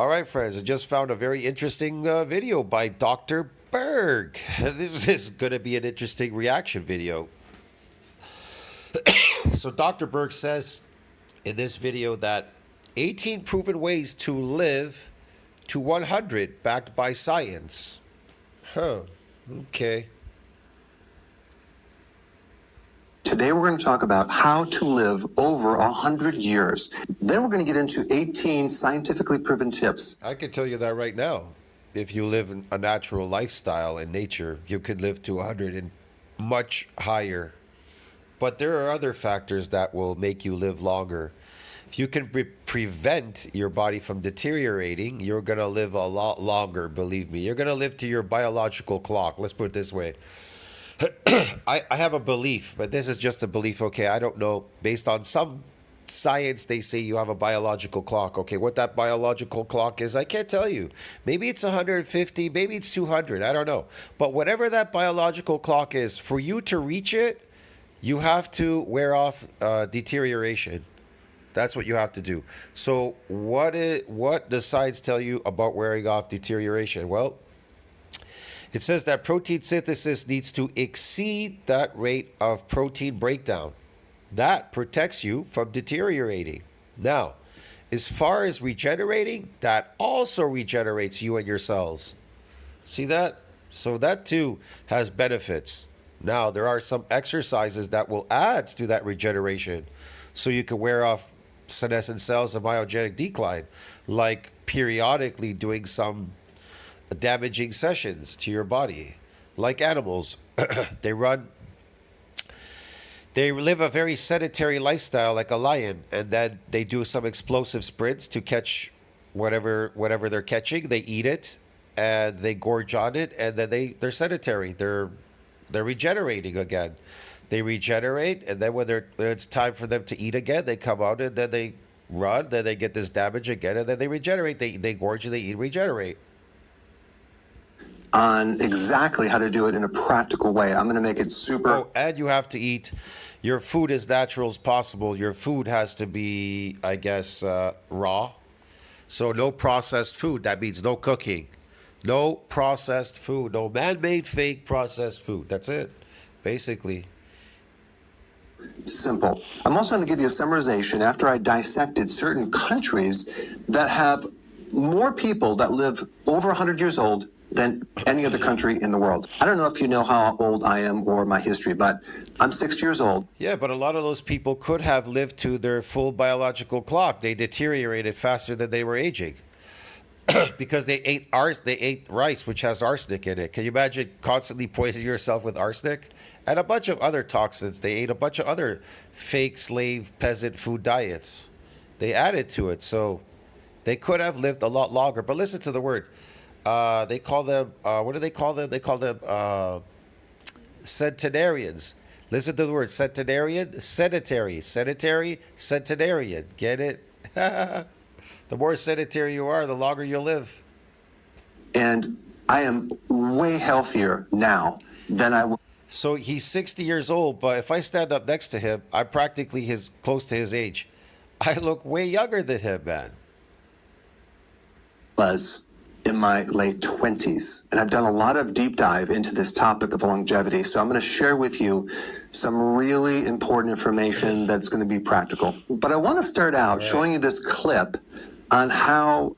All right, friends, I just found a very interesting video by Dr. Berg. This is going to be an interesting reaction video. So Dr. Berg says in this video that 18 proven ways to live to 100 backed by science. Huh. Okay. Today we're going to talk about how to live over 100 years. Then we're going to get into 18 scientifically proven tips. I can tell you that right now. If you live in a natural lifestyle in nature, you could live to 100 and much higher. But there are other factors that will make you live longer. If you can prevent your body from deteriorating, you're going to live a lot longer, believe me. You're going to live to your biological clock. Let's put it this way. I have a belief, but this is just a belief. Okay, I don't know. Based on some science, they say you have a biological clock. Okay, what that biological clock is, I can't tell you. Maybe it's 150, maybe it's 200. I don't know. But whatever that biological clock is, for you to reach it, you have to wear off deterioration. That's what you have to do. So what does science tell you about wearing off deterioration? Well, it says that protein synthesis needs to exceed that rate of protein breakdown. That protects you from deteriorating. Now, as far as regenerating, that also regenerates you and your cells. See that? So that too has benefits. Now, there are some exercises that will add to that regeneration so you can wear off senescent cells and myogenic decline, like periodically doing some damaging sessions to your body. Like animals, they live a very sedentary lifestyle like a lion, and then they do some explosive sprints to catch whatever they're catching. They eat it and they gorge on it, and then they're sedentary. They're regenerating again. They regenerate, and then when it's time for them to eat again, they come out and then they run, then they get this damage again, and then they regenerate. They gorge and they eat, regenerate. On exactly how to do it in a practical way. I'm going to make it super. Oh, and you have to eat your food as natural as possible. Your food has to be, I guess, raw. So no processed food. That means no cooking. No processed food. No man-made fake processed food. That's it, basically. Simple. I'm also going to give you a summarization after I dissected certain countries that have more people that live over 100 years old than any other country in the world. I don't know if you know how old I am or my history, but I'm 60 years old. Yeah, but a lot of those people could have lived to their full biological clock. They deteriorated faster than they were aging because they ate rice, which has arsenic in it. Can you imagine constantly poisoning yourself with arsenic? And a bunch of other toxins. They ate a bunch of other fake slave peasant food diets. They added to it, so they could have lived a lot longer. But listen to the word. They call them, what do they call them? They call them centenarians. Listen to the word centenarian, sedentary, centenarian. Get it? The more sedentary you are, the longer you'll live. And I am way healthier now than I was. So he's 60 years old, but if I stand up next to him, I'm practically close to his age. I look way younger than him, man. In my late 20s, and I've done a lot of deep dive into this topic of longevity. So I'm going to share with you some really important information that's going to be practical. But I want to start out showing you this clip on how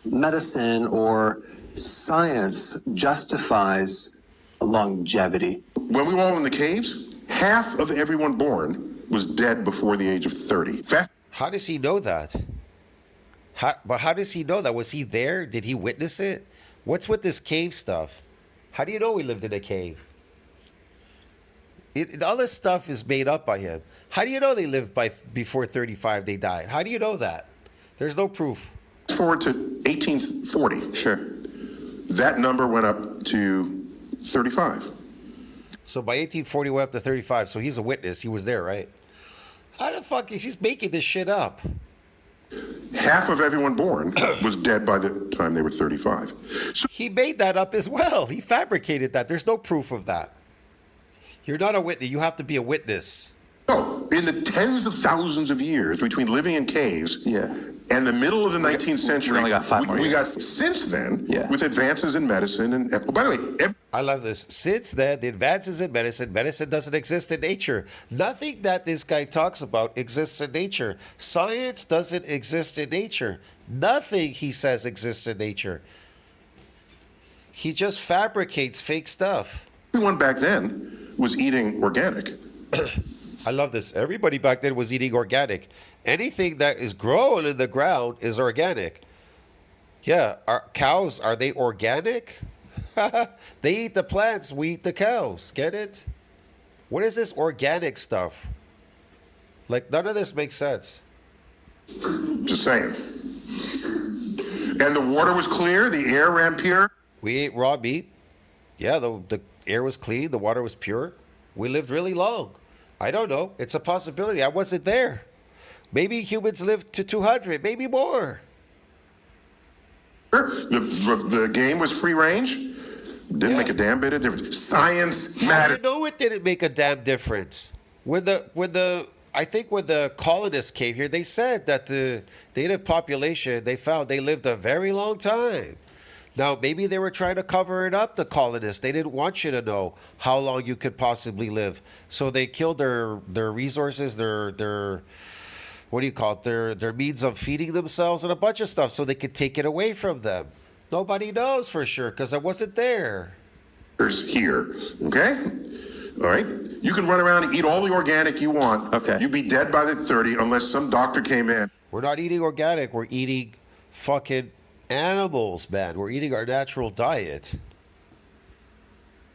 medicine or science justifies longevity. When we were all in the caves, half of everyone born was dead before the age of 30. How does he know that? How does he know that? Was he there? Did he witness it? What's with this cave stuff? How do you know he lived in a cave? All this stuff is made up by him. How do you know they lived before 35 they died? How do you know that? There's no proof. Fast forward to 1840. Sure. That number went up to 35. So by 1840 went up to 35. So he's a witness. He was there, right? How the fuck is he making this shit up? Half of everyone born was dead by the time they were 35. So he made that up as well. He fabricated that. There's no proof of that. You're not a witness. You have to be a witness. in the tens of thousands of years between living in caves, And the middle of the 19th century, we only got 5 more we years. got since then, Yeah. with advances in medicine. And by the way, I love this. Since then, the advances in medicine doesn't exist in nature. Nothing that this guy talks about exists in nature. Science doesn't exist in nature. Nothing he says exists in nature. He just fabricates fake stuff. everyone back then was eating organic. I love this. Everybody back then was eating organic. Anything that is grown in the ground is organic. Yeah, are cows, are they organic? They eat the plants, we eat the cows. Get it? What is this organic stuff? Like, none of this makes sense. Just saying. And the water was clear, the air ran pure. We ate raw meat. Yeah, the air was clean, the water was pure. We lived really long. I don't know. It's a possibility. I wasn't there. Maybe humans lived to 200, maybe more. The game was free range. Didn't make a damn bit of difference. Science I mattered. know it didn't make a damn difference. When the colonists came here, they said that the native population, they found they lived a very long time. Now, maybe they were trying to cover it up, the colonists. They didn't want you to know how long you could possibly live. So they killed their resources, their what do you call it? Their means of feeding themselves and a bunch of stuff so they could take it away from them. Nobody knows for sure because I wasn't there. Here, okay? All right? You can run around and eat all the organic you want. Okay. You'd be dead by the 30 unless some doctor came in. We're not eating organic. We're eating fucking animals, man. We're eating our natural diet.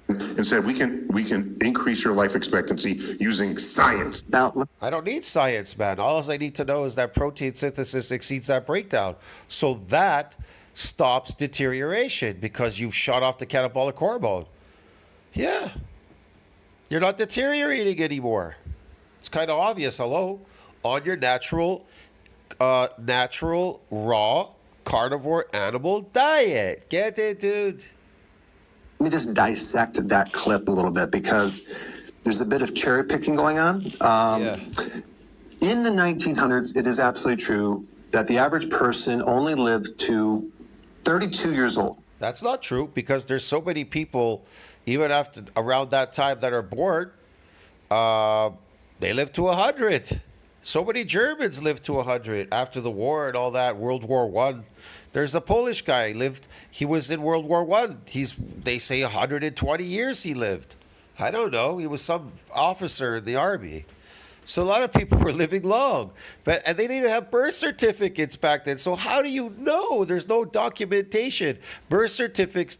And said we can increase your life expectancy using science. Now, I don't need science, man. All I need to know is that protein synthesis exceeds that breakdown. So that stops deterioration because you've shut off the catabolic hormone. Yeah. You're not deteriorating anymore. It's kind of obvious, hello? On your natural raw carnivore animal diet. Get it, dude? let me just dissect that clip a little bit because there's a bit of cherry picking going on. Yeah. In the 1900s, it is absolutely true that the average person only lived to 32 years old. That's not true because there's so many people, even after around that time, that are born. They live to 100. So many Germans lived to 100 after the war and all that. World War One. There's a Polish guy lived. He was in World War One. They say 120 years he lived. I don't know. He was some officer in the army. So a lot of people were living long, and they didn't have birth certificates back then. So how do you know? There's no documentation. Birth certificates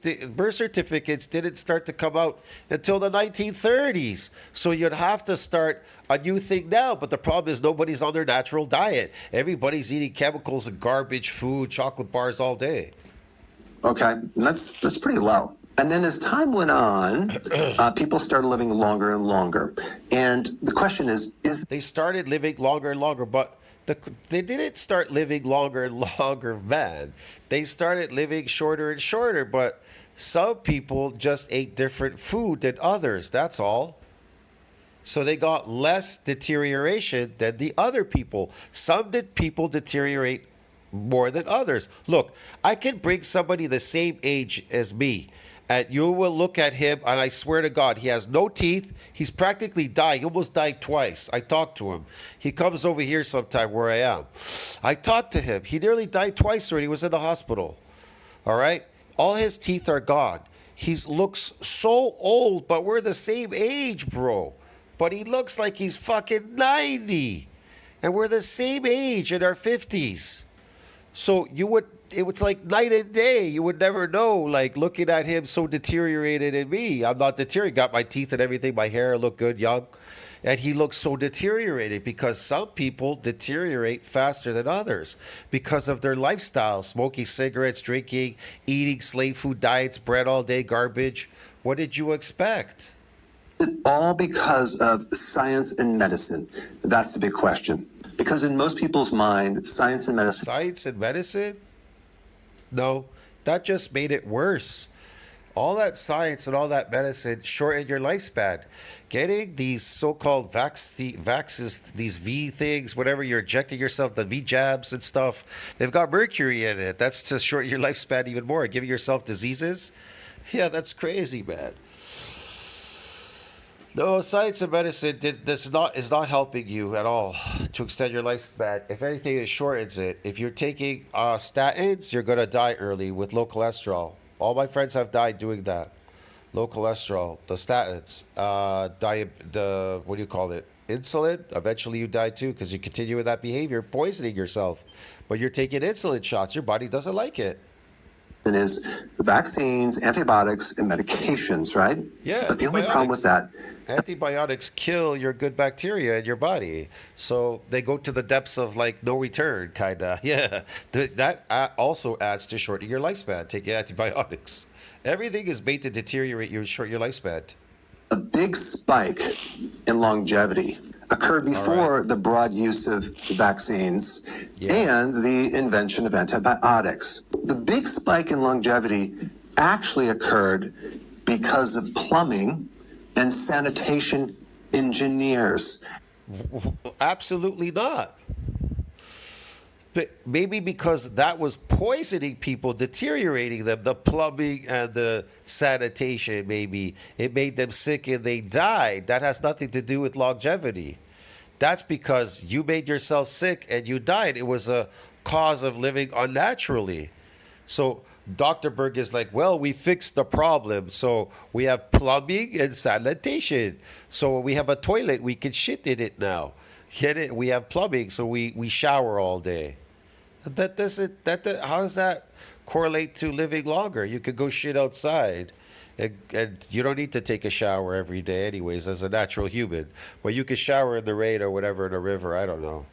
didn't start to come out until the 1930s. So you'd have to start a new thing now. But the problem is nobody's on their natural diet. Everybody's eating chemicals and garbage food, chocolate bars all day. Okay, and that's pretty low. And then as time went on, people started living longer and longer. And the question is They started living longer and longer, but they didn't start living longer and longer, man. They started living shorter and shorter, but some people just ate different food than others, that's all. So they got less deterioration than the other people. Some people deteriorate more than others. Look, I can bring somebody the same age as me, and you will look at him, and I swear to God, he has no teeth. He's practically dying. He almost died twice. I talked to him. He comes over here sometime where I am. I talked to him. He nearly died twice already. He was in the hospital. All right? All his teeth are gone. He looks so old, but we're the same age, bro. But he looks like he's fucking 90. And we're the same age in our 50s. So it was like night and day. You would never know, like looking at him so deteriorated in me. I'm not deteriorated. Got my teeth and everything. My hair look good, young. And he looks so deteriorated because some people deteriorate faster than others because of their lifestyle. Smoking cigarettes, drinking, eating slave food diets, bread all day, garbage. What did you expect? all because of science and medicine? That's the big question. Because in most people's mind, science and medicine. Science and medicine? No, that just made it worse. All that science and all that medicine shorten your lifespan. Getting these so-called vaxes, these V things, whatever you're injecting yourself, the V jabs and stuff, they've got mercury in it. That's to shorten your lifespan even more. Giving yourself diseases. Yeah, that's crazy, man. No, science and medicine is not helping you at all to extend your lifespan. If anything, it shortens it. If you're taking statins, you're gonna die early with low cholesterol. All my friends have died doing that. Low cholesterol, the statins, the what do you call it? Insulin. Eventually, you die too because you continue with that behavior, poisoning yourself. But you're taking insulin shots. Your body doesn't like it. Is vaccines, antibiotics, and medications, right? Yeah, But the only problem with that, antibiotics kill your good bacteria in your body, so they go to the depths of like no return, kinda. Yeah, that also adds to shortening your lifespan. Taking antibiotics, everything is made to deteriorate your lifespan. a big spike in longevity occurred before the broad use of vaccines and the invention of antibiotics. The big spike in longevity actually occurred because of plumbing and sanitation engineers. Absolutely not. But maybe because that was poisoning people, deteriorating them, the plumbing and the sanitation, maybe it made them sick and they died. That has nothing to do with longevity. That's because you made yourself sick and you died. It was a cause of living unnaturally. So Dr. Berg is like, well, we fixed the problem. So we have plumbing and sanitation. So we have a toilet, we can shit in it now. Get it? We have plumbing, so we shower all day. That doesn't how does that correlate to living longer? You could go shit outside, and you don't need to take a shower every day, anyways, as a natural human. But you could shower in the rain or whatever in a river. I don't know.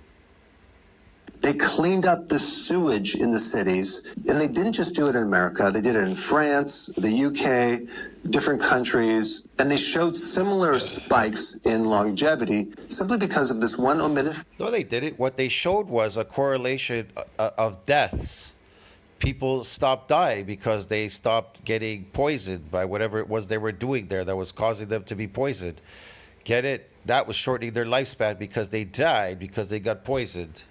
They cleaned up the sewage in the cities, and they didn't just do it in America. They did it in France, the UK, different countries, and they showed similar spikes in longevity simply because of this one omitted. No, they didn't. What they showed was a correlation of deaths. People stopped dying because they stopped getting poisoned by whatever it was they were doing there that was causing them to be poisoned. Get it? That was shortening their lifespan because they died because they got poisoned.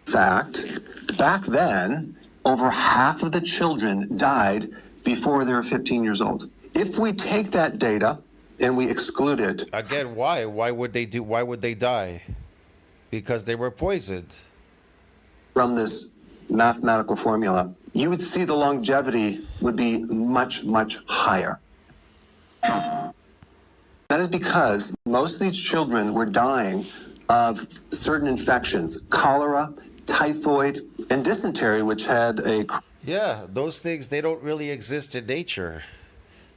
Fact, back then, over half of the children died before they were 15 years old. If we take that data and we exclude it, Again, why? Why would they die? Because they were poisoned. from this mathematical formula, you would see the longevity would be much, much higher. That is because most of these children were dying of certain infections, cholera, typhoid, and dysentery, which had a Yeah, those things, they don't really exist in nature.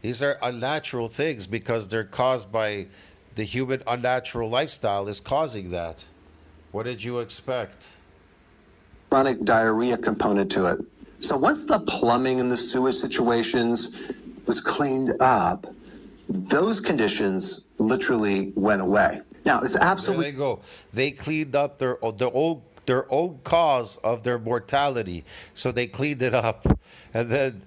These are unnatural things because they're caused by the human unnatural lifestyle is causing that. What did you expect? chronic diarrhea component to it. So once the plumbing and the sewage situations was cleaned up, those conditions literally went away. Now, it's There absolutely they go. They cleaned up their own cause of their mortality. So they cleaned it up. And then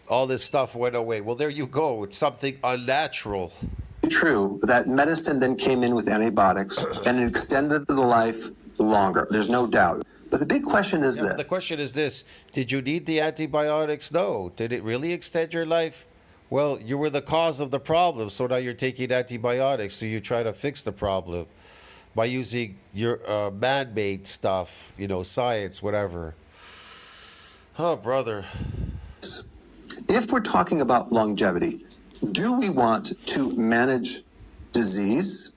all this stuff went away. Well, there you go. It's something unnatural. true that medicine then came in with antibiotics and it extended the life longer. There's no doubt. But the big question is Yeah, but this. the question is this: did you need the antibiotics? No. Did it really extend your life? Well, you were the cause of the problem, so now you're taking antibiotics. So you try to fix the problem by using your man-made stuff, science, whatever. Oh, brother. If we're talking about longevity, do we want to manage disease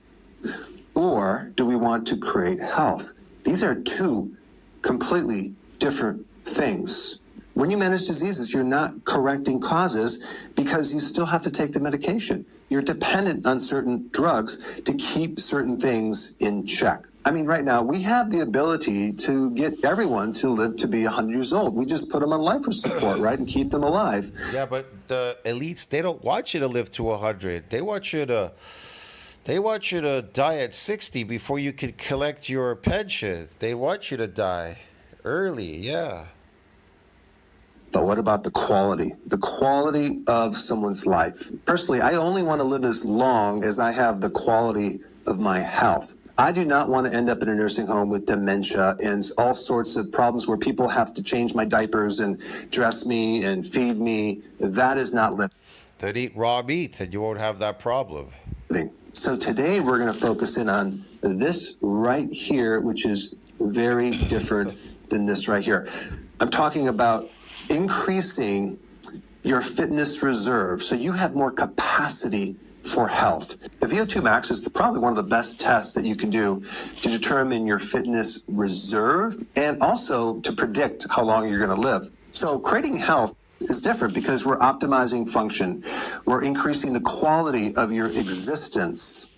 or do we want to create health? These are two completely different things. When you manage diseases, you're not correcting causes because you still have to take the medication. You're dependent on certain drugs to keep certain things in check. I mean, right now, we have the ability to get everyone to live to be 100 years old. We just put them on life support, right, and keep them alive. Yeah, but the elites, they don't want you to live to 100. They want you to die at 60 before you can collect your pension. They want you to die early, yeah. The But what about the quality? The quality of someone's life. Personally, I only want to live as long as I have the quality of my health. I do not want to end up in a nursing home with dementia and all sorts of problems where people have to change my diapers and dress me and feed me. That is not living. Then eat raw meat and you won't have that problem. So today we're going to focus in on this right here, which is very different than this right here. I'm talking about increasing your fitness reserve so you have more capacity for health. The VO2 max is probably one of the best tests that you can do to determine your fitness reserve and also to predict how long you're going to live. So creating health is different because we're optimizing function. We're increasing the quality of your existence.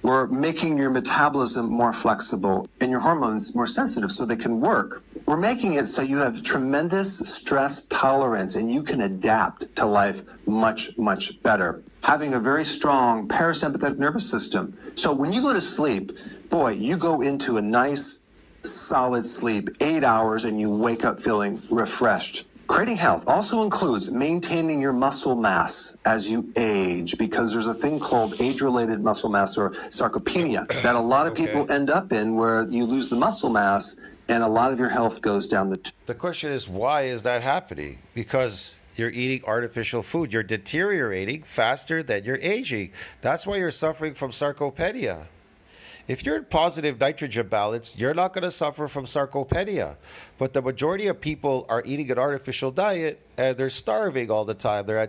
We're making your metabolism more flexible and your hormones more sensitive so they can work. We're making it so you have tremendous stress tolerance and you can adapt to life much, much better. Having a very strong parasympathetic nervous system. So when you go to sleep, boy, you go into a nice, solid sleep, 8 hours, and you wake up feeling refreshed. Creating health also includes maintaining your muscle mass as you age, because there's a thing called age-related muscle mass or sarcopenia that a lot of people end up in, where you lose the muscle mass and a lot of your health goes down the The question is, why is that happening? Because you're eating artificial food. You're deteriorating faster than you're aging. That's why you're suffering from sarcopenia. If you're in positive nitrogen balance, you're not going to suffer from sarcopenia. But the majority of people are eating an artificial diet and they're starving all the time. They're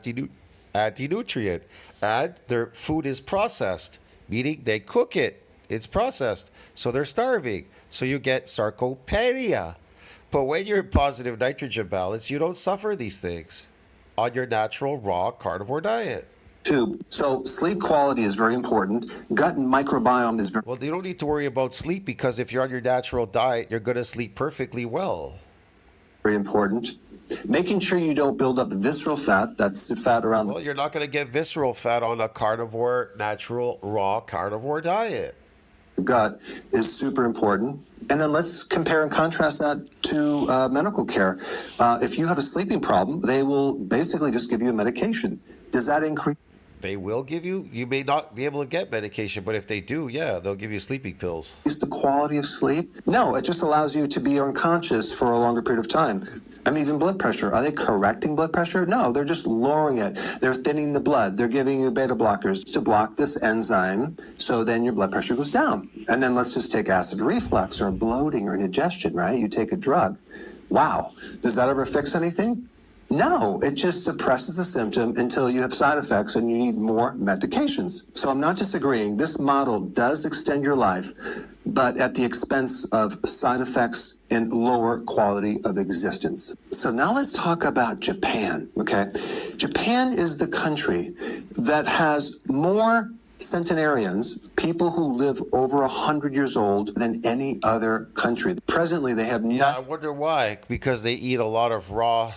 anti-nutrient. And their food is processed, meaning they cook it. It's processed. So they're starving. So you get sarcopenia. But when you're in positive nitrogen balance, you don't suffer these things on your natural raw carnivore diet. tube. So sleep quality is very important. Gut and microbiome is very Well, you don't need to worry about sleep because if you're on your natural diet, you're going to sleep perfectly well. important. Making sure you don't build up visceral fat, that's the fat around Well, you're not going to get visceral fat on a carnivore, natural, raw carnivore diet. the gut is super important. And then let's compare and contrast that to medical care. If you have a sleeping problem, they will basically just give you a medication. Does that increase They will give you may not be able to get medication, but if they do, yeah, they'll give you sleeping pills. the quality of sleep? No, it just allows you to be unconscious for a longer period of time. I mean, even blood pressure. Are they correcting blood pressure? No, they're just lowering it. They're thinning the blood. They're giving you beta blockers to block this enzyme, so then your blood pressure goes down. And then let's just take acid reflux or bloating or indigestion, right? You take a drug. Wow. Does that ever fix anything? No, it just suppresses the symptom until you have side effects and you need more medications. So I'm not disagreeing. This model does extend your life, but at the expense of side effects and lower quality of existence. So now let's talk about Japan, okay? Japan is the country that has more centenarians, people who live over 100 years old, than any other country. Presently, they have Yeah, I wonder why. Because they eat a lot of raw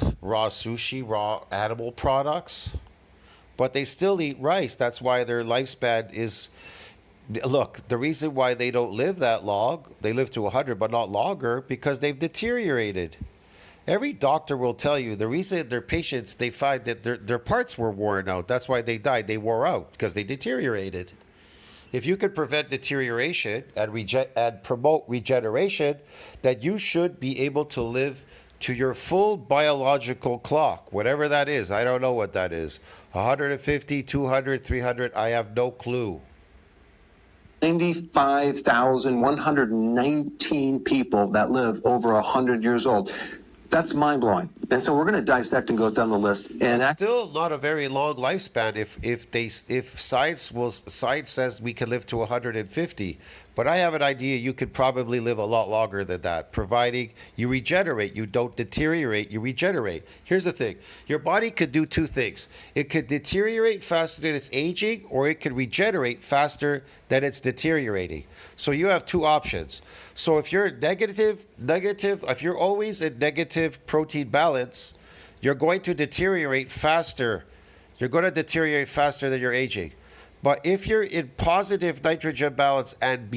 sushi, raw animal products, but they still eat rice. That's why their lifespan is. Look, the reason why they don't live that long, they live to 100, but not longer, because they've deteriorated. Every doctor will tell you the reason their patients, they find that their parts were worn out. That's why they died. They wore out because they deteriorated. If you could prevent deterioration and promote regeneration, then you should be able to live to your full biological clock, whatever that is. I don't know what that is. 150, 200, 300, I have no clue. 95,119 people that live over 100 years old. That's mind-blowing. And so we're going to dissect and go down the list. And Still not a very long lifespan if science says we can live to 150. But I have an idea you could probably live a lot longer than that, providing you regenerate. You don't deteriorate, you regenerate. Here's the thing. Your body could do two things. It could deteriorate faster than it's aging, or it could regenerate faster than it's deteriorating. So you have two options. So if you're negative, if you're always in negative protein balance, you're going to deteriorate faster. You're going to deteriorate faster than you're aging. But if you're in positive nitrogen balance and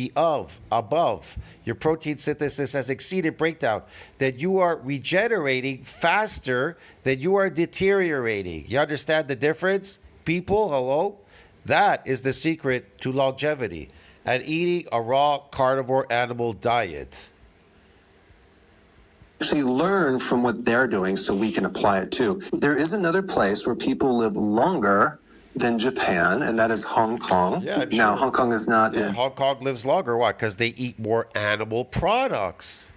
above, your protein synthesis has exceeded breakdown, then you are regenerating faster than you are deteriorating. You understand the difference? People, hello? That is the secret to longevity and eating a raw carnivore animal diet. Actually learn from what they're doing so we can apply it too. There is another place where people live longer than Japan, and that is Hong Kong. Yeah, I'm Now, sure. Hong Kong is not as Hong Kong lives longer. Why? Because they eat more animal products.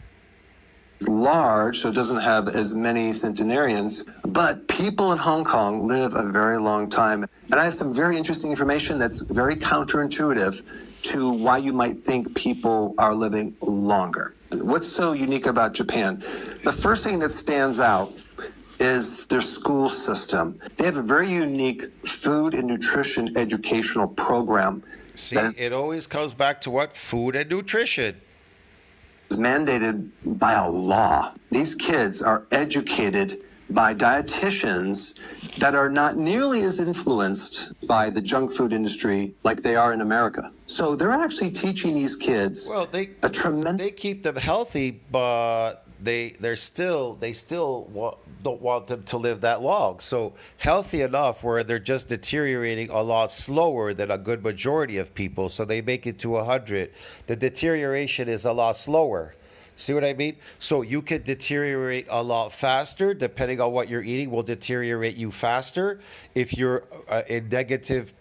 large, so it doesn't have as many centenarians, but people in Hong Kong live a very long time. And I have some very interesting information that's very counterintuitive to why you might think people are living longer. What's so unique about Japan? The first thing that stands out is their school system. They have a very unique food and nutrition educational program See, that is it always comes back to what? Food and nutrition. mandated by a law. These kids are educated by dietitians that are not nearly as influenced by the junk food industry like they are in America. So they're actually teaching these kids Well, a tremendous. they keep them healthy, but they still don't want them to live that long. So healthy enough where they're just deteriorating a lot slower than a good majority of people. So they make it to 100. The deterioration is a lot slower. See what I mean? So you can deteriorate a lot faster, depending on what you're eating will deteriorate you faster if you're in negative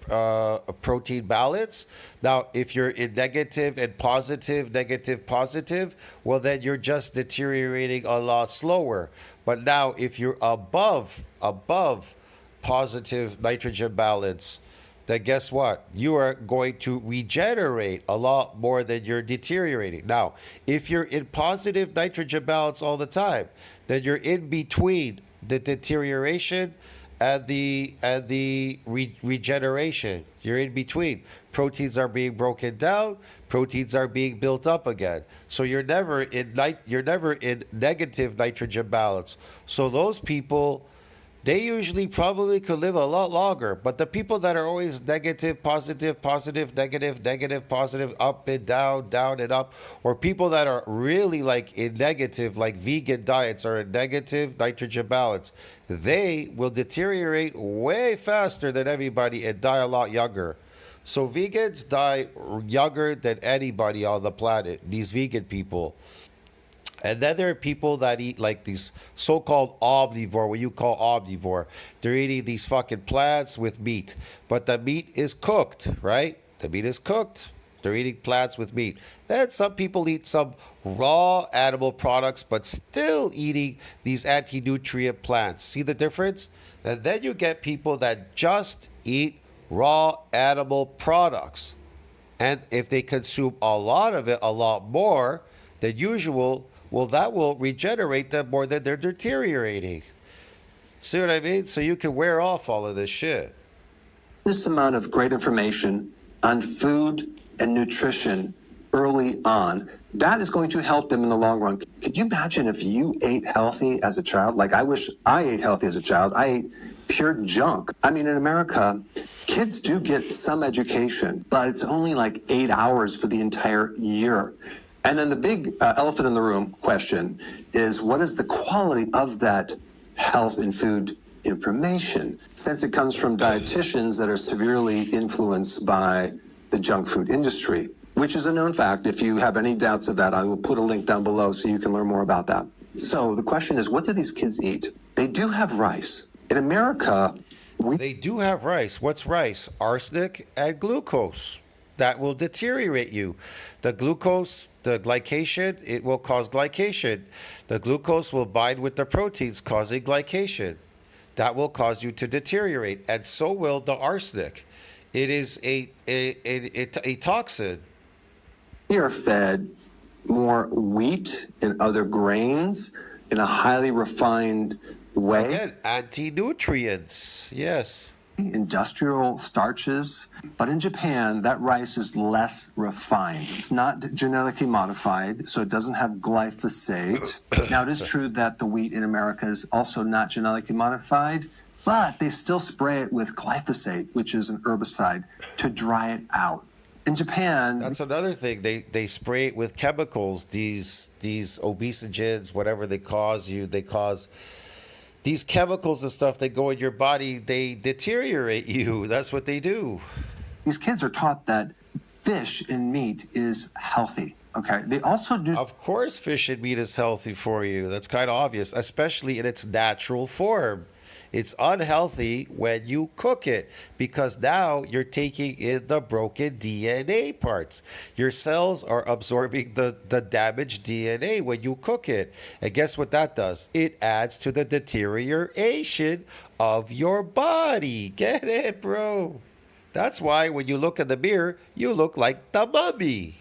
protein balance. Now, if you're in negative and positive, well, then you're just deteriorating a lot slower. But now, if you're above positive nitrogen balance, then guess what? You are going to regenerate a lot more than you're deteriorating. Now, if you're in positive nitrogen balance all the time, then you're in between the deterioration and the regeneration. You're in between. Proteins are being broken down. Proteins are being built up again. So you're never in negative nitrogen balance. So those people, they usually probably could live a lot longer. But the people that are always negative, positive, negative, positive, up and down and up, or people that are really like in negative, like vegan diets are in negative nitrogen balance, they will deteriorate way faster than everybody and die a lot younger. So vegans die younger than anybody on the planet, these vegan people. And then there are people that eat like these so-called omnivore, what you call omnivore. They're eating these fucking plants with meat. But the meat is cooked, right? The meat is cooked. They're eating plants with meat. Then some people eat some raw animal products, but still eating these anti-nutrient plants. See the difference? And then you get people that just eat raw animal products. And if they consume a lot of it, a lot more than usual, well, that will regenerate them more than they're deteriorating. See what I mean? So you can wear off all of this shit. This amount of great information on food and nutrition early on, that is going to help them in the long run. Could you imagine if you ate healthy as a child? Like, I wish I ate healthy as a child. I ate pure junk. I mean, in America, kids do get some education, but it's only like 8 hours for the entire year. And then the big elephant in the room question is, what is the quality of that health and food information? Since it comes from dietitians that are severely influenced by the junk food industry, which is a known fact. If you have any doubts of that, I will put a link down below so you can learn more about that. So the question is, what do these kids eat? They do have rice. In America, They do have rice. What's rice? Arsenic and glucose. That will deteriorate you. The glucose, the glycation, it will cause glycation. The glucose will bind with the proteins, causing glycation. That will cause you to deteriorate, and so will the arsenic. It is a toxin. we are fed more wheat and other grains in a highly refined way. Again, anti-nutrients. Yes. Industrial starches. But in Japan, that rice is less refined. It's not genetically modified, so it doesn't have glyphosate. Now, it is true that the wheat in America is also not genetically modified, but they still spray it with glyphosate, which is an herbicide, to dry it out. In Japan, That's another thing. They spray it with chemicals. These obesogens, whatever they cause you, they cause these chemicals and stuff. They go in your body. They deteriorate you. That's what they do. these kids are taught that fish and meat is healthy. Okay. They also do. Of course, fish and meat is healthy for you. That's kind of obvious, especially in its natural form. It's unhealthy when you cook it because now you're taking in the broken DNA parts. Your cells are absorbing the damaged DNA when you cook it. And guess what that does? It adds to the deterioration of your body. Get it, bro? That's why when you look in the mirror, you look like the mummy.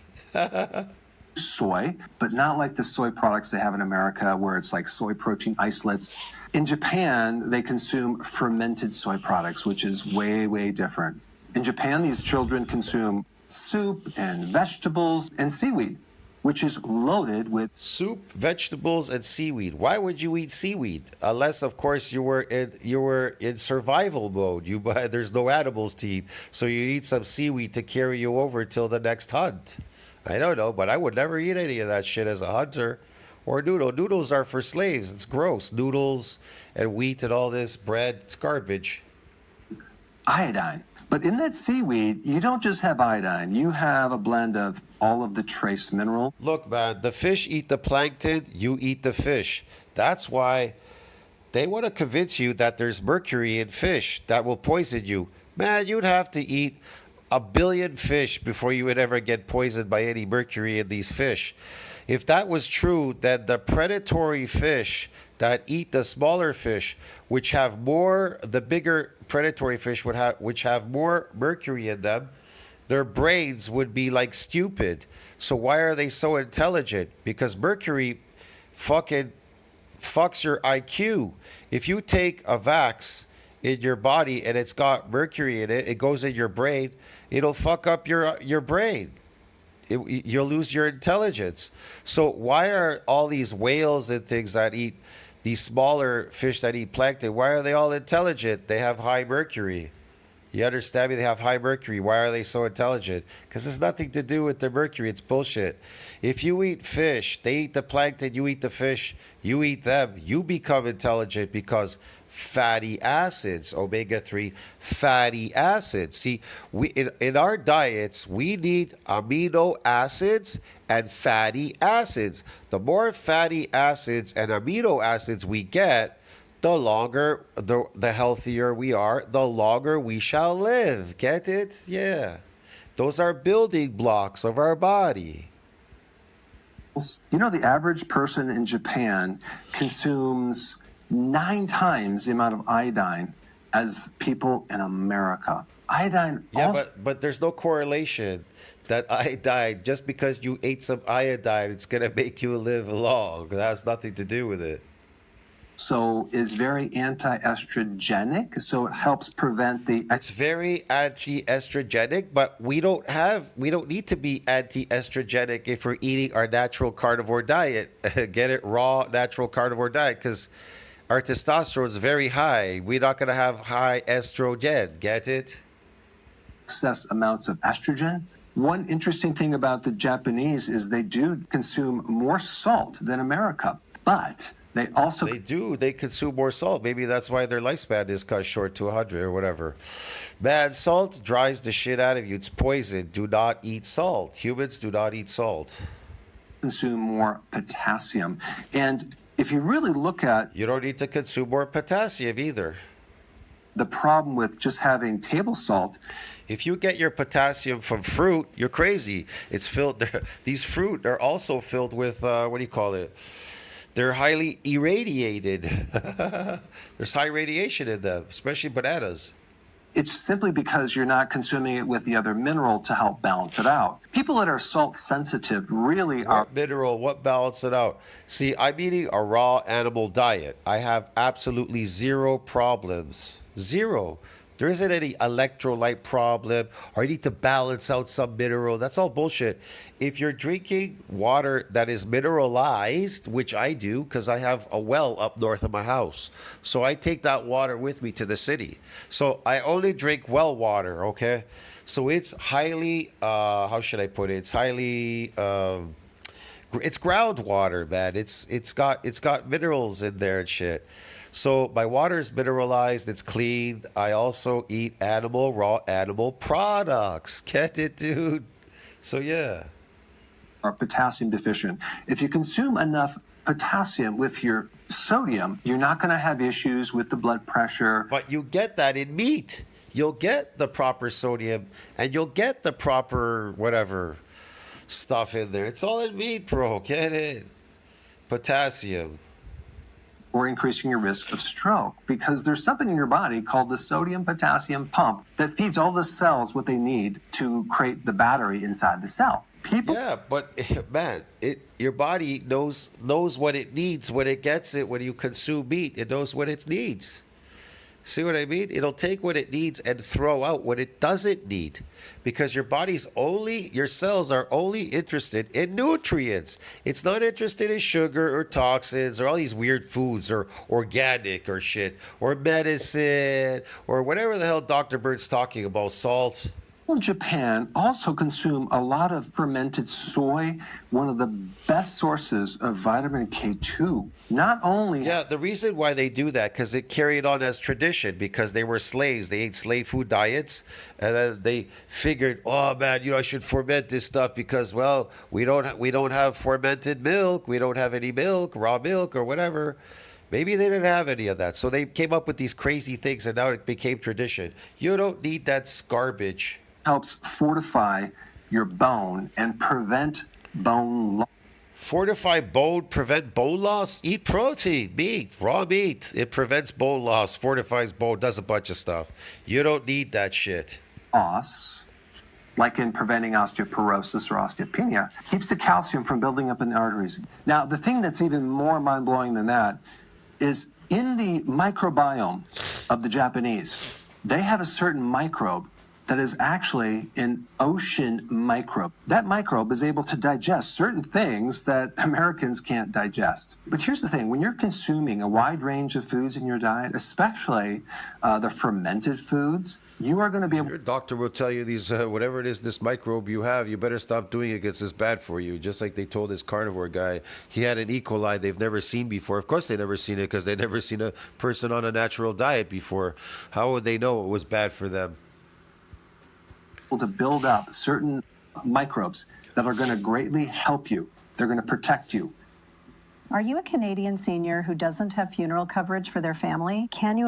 Soy, but not like the soy products they have in America where it's like soy protein isolates. In Japan, they consume fermented soy products, which is way, way different. In Japan, these children consume soup and vegetables and seaweed, which is loaded with Soup, vegetables, and seaweed. Why would you eat seaweed? Unless, of course, you were in survival mode. There's no animals to eat, so you need some seaweed to carry you over till the next hunt. I don't know, but I would never eat any of that shit as a hunter. Or noodle. Noodles are for slaves. It's gross. Noodles and wheat and all this bread. It's garbage. iodine. But in that seaweed, you don't just have iodine, you have a blend of all of the trace mineral. Look, man, the fish eat the plankton. You eat the fish. That's why they want to convince you that there's mercury in fish that will poison you. Man, you'd have to eat a billion fish before you would ever get poisoned by any mercury in these fish. If that was true, then the predatory fish that eat the smaller fish, which have more, the bigger predatory fish which have more mercury in them, their brains would be like stupid. So why are they so intelligent? Because mercury fucking fucks your IQ. If you take a Vax in your body and it's got mercury in it, it goes in your brain, it'll fuck up your brain. You'll lose your intelligence. So why are all these whales and things that eat these smaller fish that eat plankton, why are they all intelligent? They have high mercury. You understand me? They have high mercury. Why are they so intelligent? Because it's nothing to do with the mercury. It's bullshit. If you eat fish, they eat the plankton, you eat the fish, you eat them, you become intelligent because fatty acids, omega-3 fatty acids. See, we in our diets, we need amino acids and fatty acids. The more fatty acids and amino acids we get, the longer, the healthier we are, the longer we shall live. Get it? Yeah. Those are building blocks of our body. You know, the average person in Japan consumes 9 times the amount of iodine as people in America. Iodine Yeah, also but there's no correlation that iodine, just because you ate some iodine, it's going to make you live long. That has nothing to do with it. is very anti-estrogenic, so it helps prevent the It's very anti-estrogenic, but we don't need to be anti-estrogenic if we're eating our natural carnivore diet. Get it? Raw natural carnivore diet, because our testosterone is very high. We're not going to have high estrogen. Get it? excess amounts of estrogen. One interesting thing about the Japanese is they do consume more salt than America, but they also They do. They consume more salt. Maybe that's why their lifespan is cut short to 100 or whatever. Man, salt dries the shit out of you. It's poison. Do not eat salt. Humans do not eat salt. consume more potassium. And if you really look at You don't need to consume more potassium either. the problem with just having table salt, If you get your potassium from fruit, you're crazy. It's filled. These fruit are also filled with what do you call it? They're highly irradiated. There's high radiation in them, especially bananas. it's simply because you're not consuming it with the other mineral to help balance it out. People that are salt sensitive really are. What mineral? What balance it out? See, I'm eating a raw animal diet. I have absolutely zero problems. Zero. There isn't any electrolyte problem or you need to balance out some mineral. That's all bullshit. If you're drinking water that is mineralized, which I do because I have a well up north of my house, so I take that water with me to the city. So I only drink well water, okay? So it's highly, how should I put it? It's highly, it's groundwater, man. It's got minerals in there and shit. So my water is mineralized. It's clean. I also eat raw animal products. Get it, dude? So yeah. Are potassium deficient. If you consume enough potassium with your sodium, you're not going to have issues with the blood pressure. But you get that in meat. You'll get the proper sodium and you'll get the proper whatever stuff in there. It's all in meat, bro. Get it? Potassium. Or increasing your risk of stroke, because there's something in your body called the sodium potassium pump that feeds all the cells what they need to create the battery inside the cell. People Yeah, but man, your body knows what it needs when it gets it. When you consume meat, it knows what it needs. See what I mean? It'll take what it needs and throw out what it doesn't need, because your cells are only interested in nutrients. It's not interested in sugar or toxins or all these weird foods or organic or shit or medicine or whatever the hell Dr. Bird's talking about, salt. in Japan also consume a lot of fermented soy, one of the best sources of vitamin K2. Not only Yeah, the reason why they do that because it carried on as tradition because they were slaves. They ate slave food diets, and then they figured, oh man, I should ferment this stuff because well, we don't have fermented milk, we don't have any milk, raw milk or whatever. Maybe they didn't have any of that, so they came up with these crazy things, and now it became tradition. You don't need that garbage. helps fortify your bone and prevent bone loss. Fortify bone, prevent bone loss. Eat protein, meat, raw meat. It prevents bone loss, fortifies bone, does a bunch of stuff. You don't need that shit. Like in preventing osteoporosis or osteopenia, keeps the calcium from building up in the arteries. Now, the thing that's even more mind-blowing than that is in the microbiome of the Japanese, they have a certain microbe that is actually an ocean microbe. That microbe is able to digest certain things that Americans can't digest. But here's the thing, when you're consuming a wide range of foods in your diet, especially the fermented foods, you are going to be able. Your doctor will tell you these, whatever it is, this microbe you have, you better stop doing it because it's bad for you. Just like they told this carnivore guy, he had an E. coli they've never seen before. Of course, they never seen it because they never seen a person on a natural diet before. How would they know it was bad for them? To build up certain microbes that are going to greatly help you. They're going to protect you. Are you a Canadian senior who doesn't have funeral coverage for their family? Can you?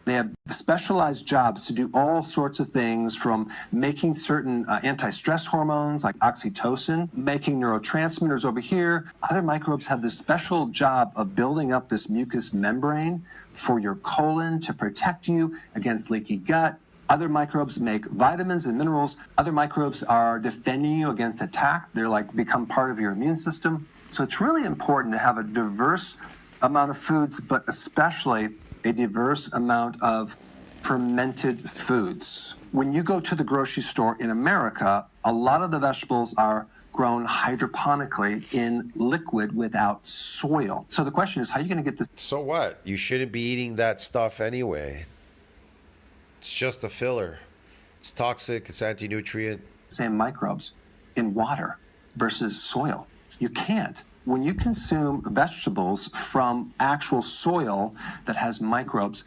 They have specialized jobs to do all sorts of things, from making certain anti-stress hormones like oxytocin, making neurotransmitters over here. Other microbes have this special job of building up this mucous membrane for your colon to protect you against leaky gut. Other microbes make vitamins and minerals. Other microbes are defending you against attack. They're like become part of your immune system. So it's really important to have a diverse amount of foods, but especially a diverse amount of fermented foods. When you go to the grocery store in America, a lot of the vegetables are grown hydroponically in liquid without soil. So the question is, how are you going to get this? So what? You shouldn't be eating that stuff anyway. It's just a filler. It's toxic. It's anti-nutrient. Same microbes in water versus soil. You can't. When you consume vegetables from actual soil that has microbes,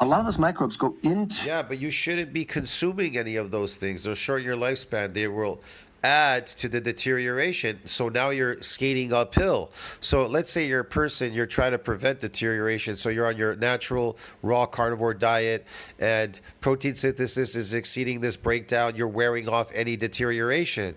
a lot of those microbes go into. Yeah, but you shouldn't be consuming any of those things. They'll shorten your lifespan. They will add to the deterioration. So now you're skating uphill. So let's say you're a person, you're trying to prevent deterioration. So you're on your natural raw carnivore diet and protein synthesis is exceeding this breakdown. You're wearing off any deterioration.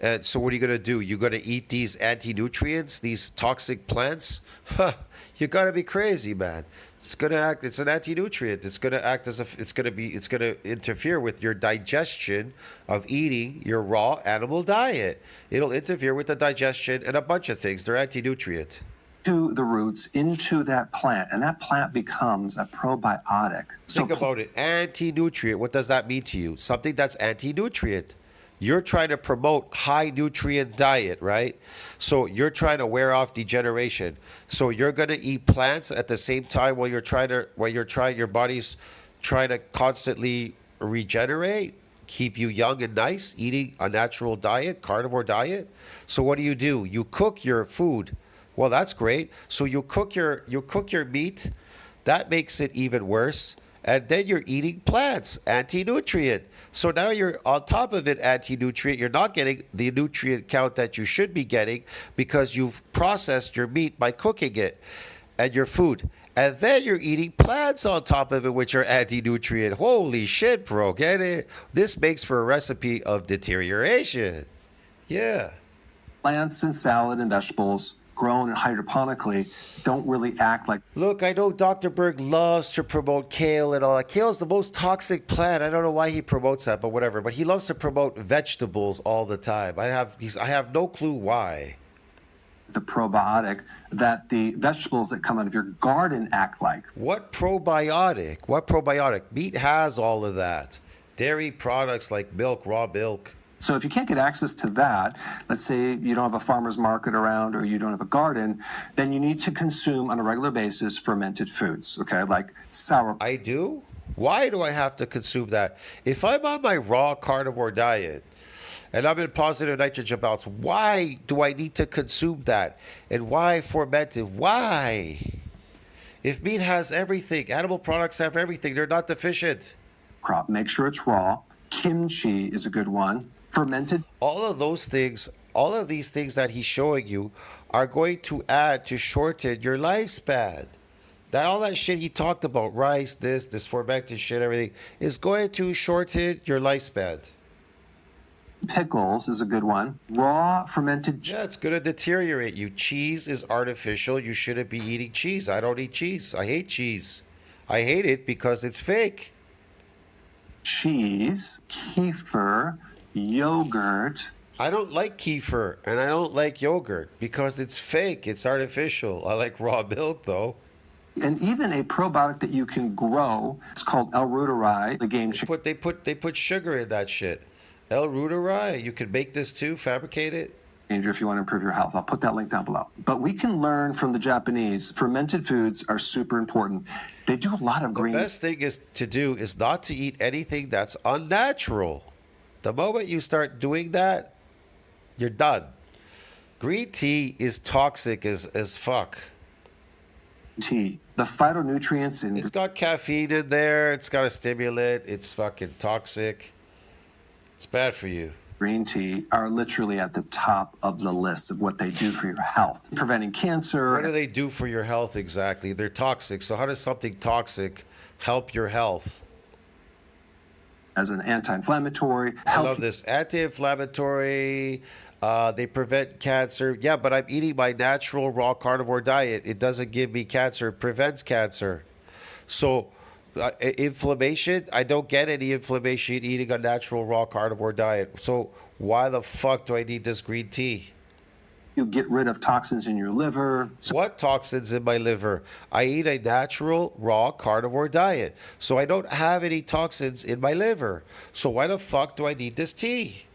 And so what are you going to do? You're going to eat these anti-nutrients, these toxic plants? Huh, you got to be crazy, man. It's going to act, it's an anti-nutrient. It's going to act as if it's going to interfere with your digestion of eating your raw animal diet. It'll interfere with the digestion and a bunch of things. They're anti-nutrient. to the roots into that plant, and that plant becomes a probiotic. So Think about it. Anti-nutrient. What does that mean to you? Something that's anti-nutrient. You're trying to promote high nutrient diet, right? So you're trying to wear off degeneration. So you're gonna eat plants at the same time while your body's trying to constantly regenerate, keep you young and nice, eating a natural diet, carnivore diet. So what do? You cook your food. Well, that's great. So you cook your meat. That makes it even worse. And then you're eating plants, anti-nutrient. So now you're on top of it, anti-nutrient. You're not getting the nutrient count that you should be getting because you've processed your meat by cooking it and your food. And then you're eating plants on top of it, which are anti-nutrient. Holy shit, bro. Get it? This makes for a recipe of deterioration. Yeah. plants and salad and vegetables grown hydroponically don't really act like Look, I know Dr. Berg loves to promote kale and all that. Kale is the most toxic plant. I don't know why he promotes that, but whatever. But he loves to promote vegetables all the time. I have no clue why. the probiotic that the vegetables that come out of your garden act like. What probiotic? What probiotic? Meat has all of that. Dairy products like milk, raw milk. So if you can't get access to that, let's say you don't have a farmer's market around or you don't have a garden, then you need to consume on a regular basis fermented foods, okay, like sour. I do? Why do I have to consume that? If I'm on my raw carnivore diet and I'm in positive nitrogen balance, why do I need to consume that? And why fermented? Why? If meat has everything, animal products have everything, they're not deficient. Crop. Make sure it's raw. Kimchi is a good one. Fermented All of those things, all of these things that he's showing you are going to add to shorten your lifespan. That all that shit he talked about, rice, this fermented shit, everything, is going to shorten your lifespan. pickles is a good one. Raw fermented Yeah, it's going to deteriorate you. Cheese is artificial. You shouldn't be eating cheese. I don't eat cheese. I hate cheese. I hate it because it's fake. cheese, kefir, yogurt. I don't like kefir and I don't like yogurt because it's fake. It's artificial. I like raw milk though. And even a probiotic that you can grow. It's called L-Reuteri, the game changer. They put sugar in that shit. L-Reuteri, you can make this too, fabricate it. If you want to improve your health. I'll put that link down below. But we can learn from the Japanese. Fermented foods are super important. They do a lot of The green. best thing is to do is not to eat anything that's unnatural. The moment you start doing that, you're done. Green tea is toxic as fuck. tea. The phytonutrients in It's got caffeine in there. It's got a stimulant. It's fucking toxic. It's bad for you. green tea are literally at the top of the list of what they do for your health. Preventing cancer. What do they do for your health exactly? They're toxic. So how does something toxic help your health? As an anti-inflammatory. I love this. Anti-inflammatory. They prevent cancer. Yeah, but I'm eating my natural raw carnivore diet. It doesn't give me cancer. It prevents cancer. So inflammation, I don't get any inflammation eating a natural raw carnivore diet. So why the fuck do I need this green tea? You get rid of toxins in your liver. So What toxins in my liver? I eat a natural raw carnivore diet. So I don't have any toxins in my liver. So why the fuck do I need this tea?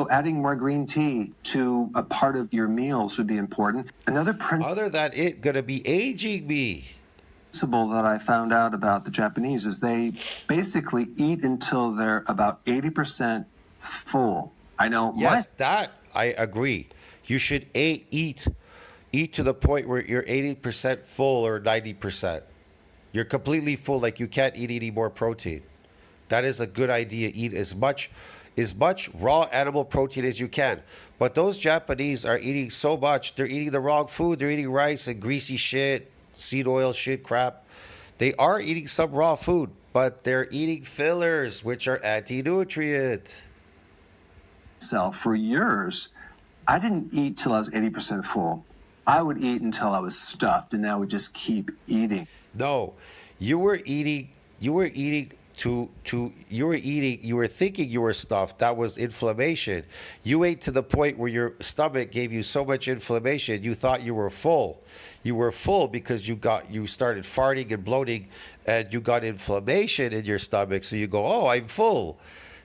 adding more green tea to a part of your meals would be important. Another Other than it gonna be aging me. principle that I found out about the Japanese is they basically eat until they're about 80% full. I know Yes, that I agree. You should eat to the point where you're 80% full or 90%. You're completely full, like you can't eat any more protein. That is a good idea. Eat as much raw animal protein as you can. But those Japanese are eating so much. They're eating the wrong food. They're eating rice and greasy shit, seed oil shit, crap. They are eating some raw food, but they're eating fillers, which are anti-nutrient. myself for years, I didn't eat till I was 80% full. I would eat until I was stuffed, and I would just keep eating. No, you were eating you were eating, you were thinking you were stuffed. That was inflammation. You ate to the point where your stomach gave you so much inflammation you thought you were full. You were full because you started farting and bloating and you got inflammation in your stomach, so you go, oh, I'm full.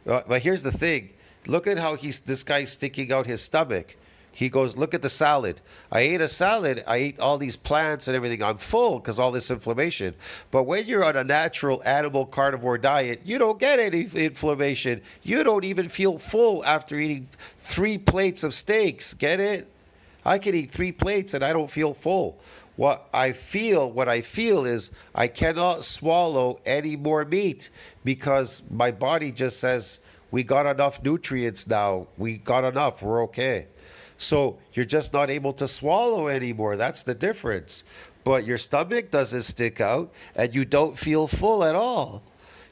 But here's the thing, look at how this guy's sticking out his stomach. He goes, look at the salad. I ate a salad. I ate all these plants and everything. I'm full because all this inflammation. But when you're on a natural animal carnivore diet, you don't get any inflammation. You don't even feel full after eating 3 plates of steaks. Get it? I can eat 3 plates and I don't feel full. What I feel is I cannot swallow any more meat because my body just says, we got enough nutrients now. We got enough. We're okay. So you're just not able to swallow anymore. That's the difference. But your stomach doesn't stick out and you don't feel full at all.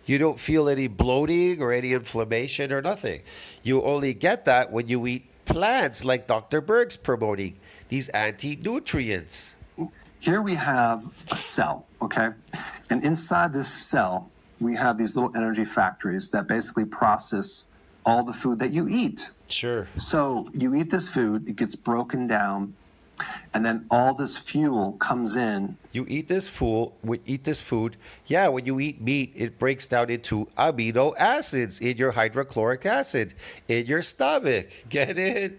You don't feel any bloating or any inflammation or nothing. You only get that when you eat plants like Dr. Berg's promoting, these anti-nutrients. Here we have a cell, okay? And inside this cell, we have these little energy factories that basically process all the food that you eat. Sure. So you eat this food, it gets broken down, and then all this fuel comes in. You eat this food. Yeah, when you eat meat, it breaks down into amino acids in your hydrochloric acid in your stomach. Get it?